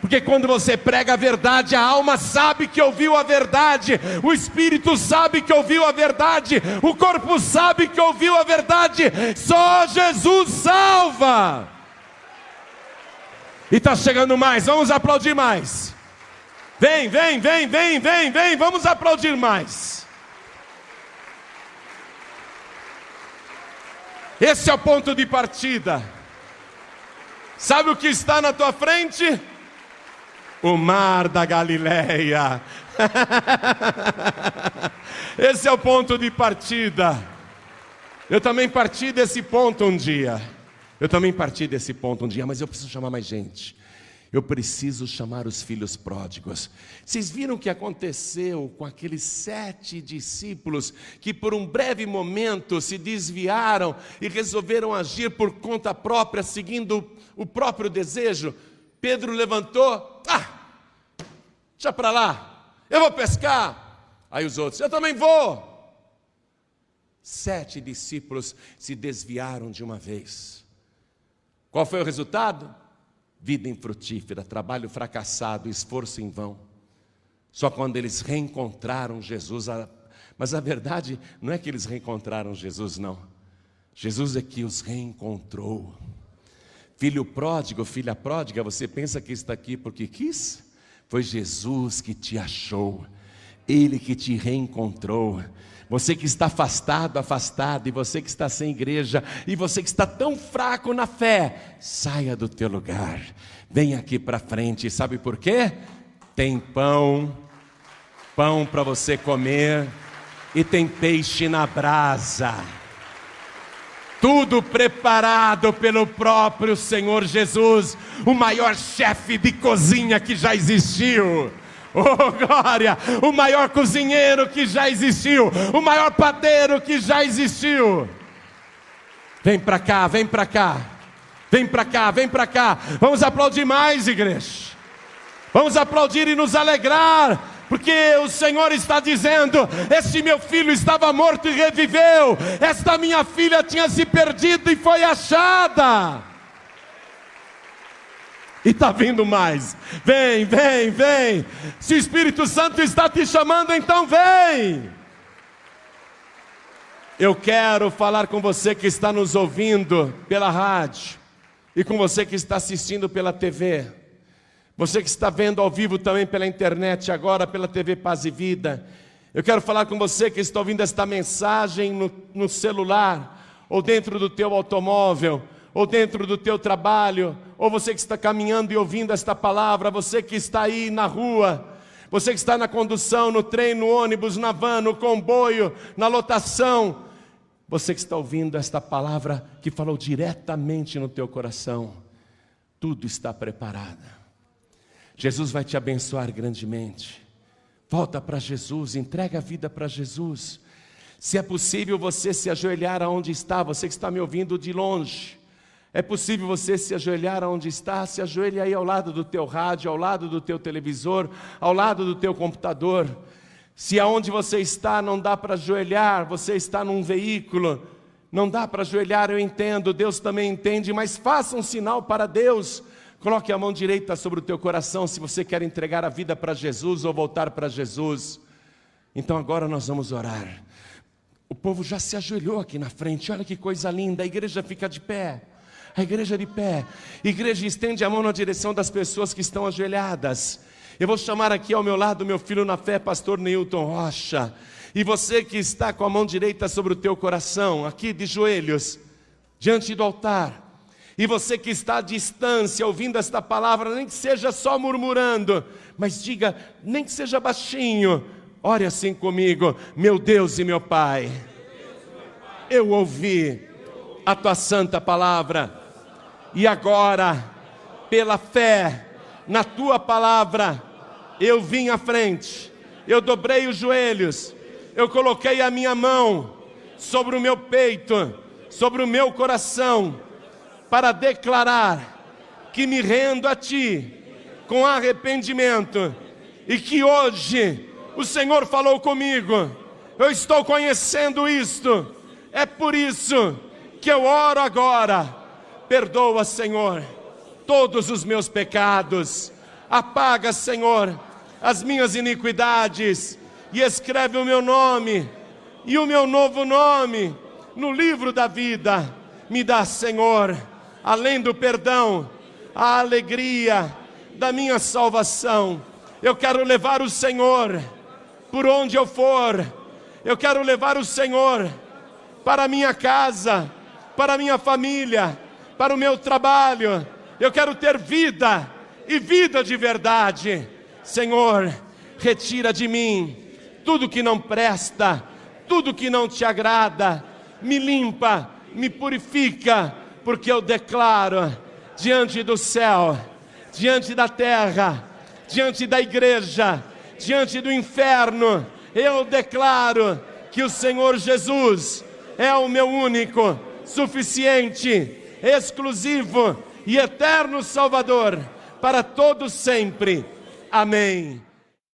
Speaker 1: Porque quando você prega a verdade, a alma sabe que ouviu a verdade, o espírito sabe que ouviu a verdade, o corpo sabe que ouviu a verdade. Só Jesus salva. E está chegando mais, vamos aplaudir mais. Vem, vamos aplaudir mais. Esse é o ponto de partida. Sabe o que está na tua frente? O mar da Galileia. Esse é o ponto de partida. Eu também parti desse ponto um dia. Mas eu preciso chamar mais gente. Eu preciso chamar os filhos pródigos. Vocês viram o que aconteceu com aqueles 7 discípulos que por um breve momento se desviaram e resolveram agir por conta própria, seguindo o próprio desejo? Pedro levantou, deixa para lá, eu vou pescar. Aí os outros, eu também vou. 7 discípulos se desviaram de uma vez. Qual foi o resultado? Vida infrutífera, trabalho fracassado, esforço em vão. Só quando eles reencontraram Jesus, mas a verdade não é que eles reencontraram Jesus, não. Jesus é que os reencontrou. Filho pródigo, filha pródiga, você pensa que está aqui porque quis? Foi Jesus que te achou, Ele que te reencontrou. Você que está afastado, afastada, e você que está sem igreja, e você que está tão fraco na fé, saia do teu lugar, venha aqui para frente. Sabe por quê? Tem pão para você comer, e tem peixe na brasa, tudo preparado pelo próprio Senhor Jesus, o maior chefe de cozinha que já existiu. Oh glória, o maior cozinheiro que já existiu, o maior padeiro que já existiu. Vem para cá, vem para cá, vem para cá, vem para cá. Vamos aplaudir mais, igreja. Vamos aplaudir e nos alegrar, porque o Senhor está dizendo: este meu filho estava morto e reviveu, esta minha filha tinha se perdido e foi achada. E está vindo mais. Vem. Se o Espírito Santo está te chamando, então vem. Eu quero falar com você que está nos ouvindo pela rádio, e com você que está assistindo pela TV, você que está vendo ao vivo também pela internet, agora pela TV Paz e Vida. Eu quero falar com você que está ouvindo esta mensagem no celular, ou dentro do teu automóvel, ou dentro do teu trabalho, ou você que está caminhando e ouvindo esta palavra, você que está aí na rua, você que está na condução, no trem, no ônibus, na van, no comboio, na lotação, você que está ouvindo esta palavra que falou diretamente no teu coração, tudo está preparado. Jesus vai te abençoar grandemente. Volta para Jesus, entrega a vida para Jesus. Se é possível você se ajoelhar aonde está, você que está me ouvindo de longe, é possível você se ajoelhar onde está? Se ajoelhe aí ao lado do teu rádio, ao lado do teu televisor, ao lado do teu computador. Se aonde você está não dá para ajoelhar, você está num veículo, não dá para ajoelhar, eu entendo, Deus também entende, mas faça um sinal para Deus. Coloque a mão direita sobre o teu coração se você quer entregar a vida para Jesus ou voltar para Jesus. Então agora nós vamos orar. O povo já se ajoelhou aqui na frente, olha que coisa linda, a igreja fica de pé. A igreja de pé. Igreja, estende a mão na direção das pessoas que estão ajoelhadas. Eu vou chamar aqui ao meu lado meu filho na fé, pastor Neilton Rocha. E você que está com a mão direita sobre o teu coração, aqui de joelhos, diante do altar. E você que está à distância, ouvindo esta palavra, nem que seja só murmurando, mas diga, nem que seja baixinho, ore assim comigo: meu Deus e meu Pai, eu ouvi a tua santa palavra, e agora, pela fé na tua palavra, eu vim à frente, eu dobrei os joelhos, eu coloquei a minha mão sobre o meu peito, sobre o meu coração, para declarar que me rendo a Ti com arrependimento, e que hoje o Senhor falou comigo, eu estou conhecendo isto, é por isso que eu oro agora: perdoa, Senhor, todos os meus pecados, apaga, Senhor, as minhas iniquidades, e escreve o meu nome e o meu novo nome no livro da vida. Me dá, Senhor, além do perdão, a alegria da minha salvação. Eu quero levar o Senhor por onde eu for. Eu quero levar o Senhor para a minha casa, para a minha família, para o meu trabalho. Eu quero ter vida, e vida de verdade. Senhor, retira de mim tudo que não presta, tudo que não te agrada. Me limpa, me purifica, porque eu declaro diante do céu, diante da terra, diante da igreja, diante do inferno, eu declaro que o Senhor Jesus é o meu único, suficiente, exclusivo e eterno Salvador para todos sempre. Amém.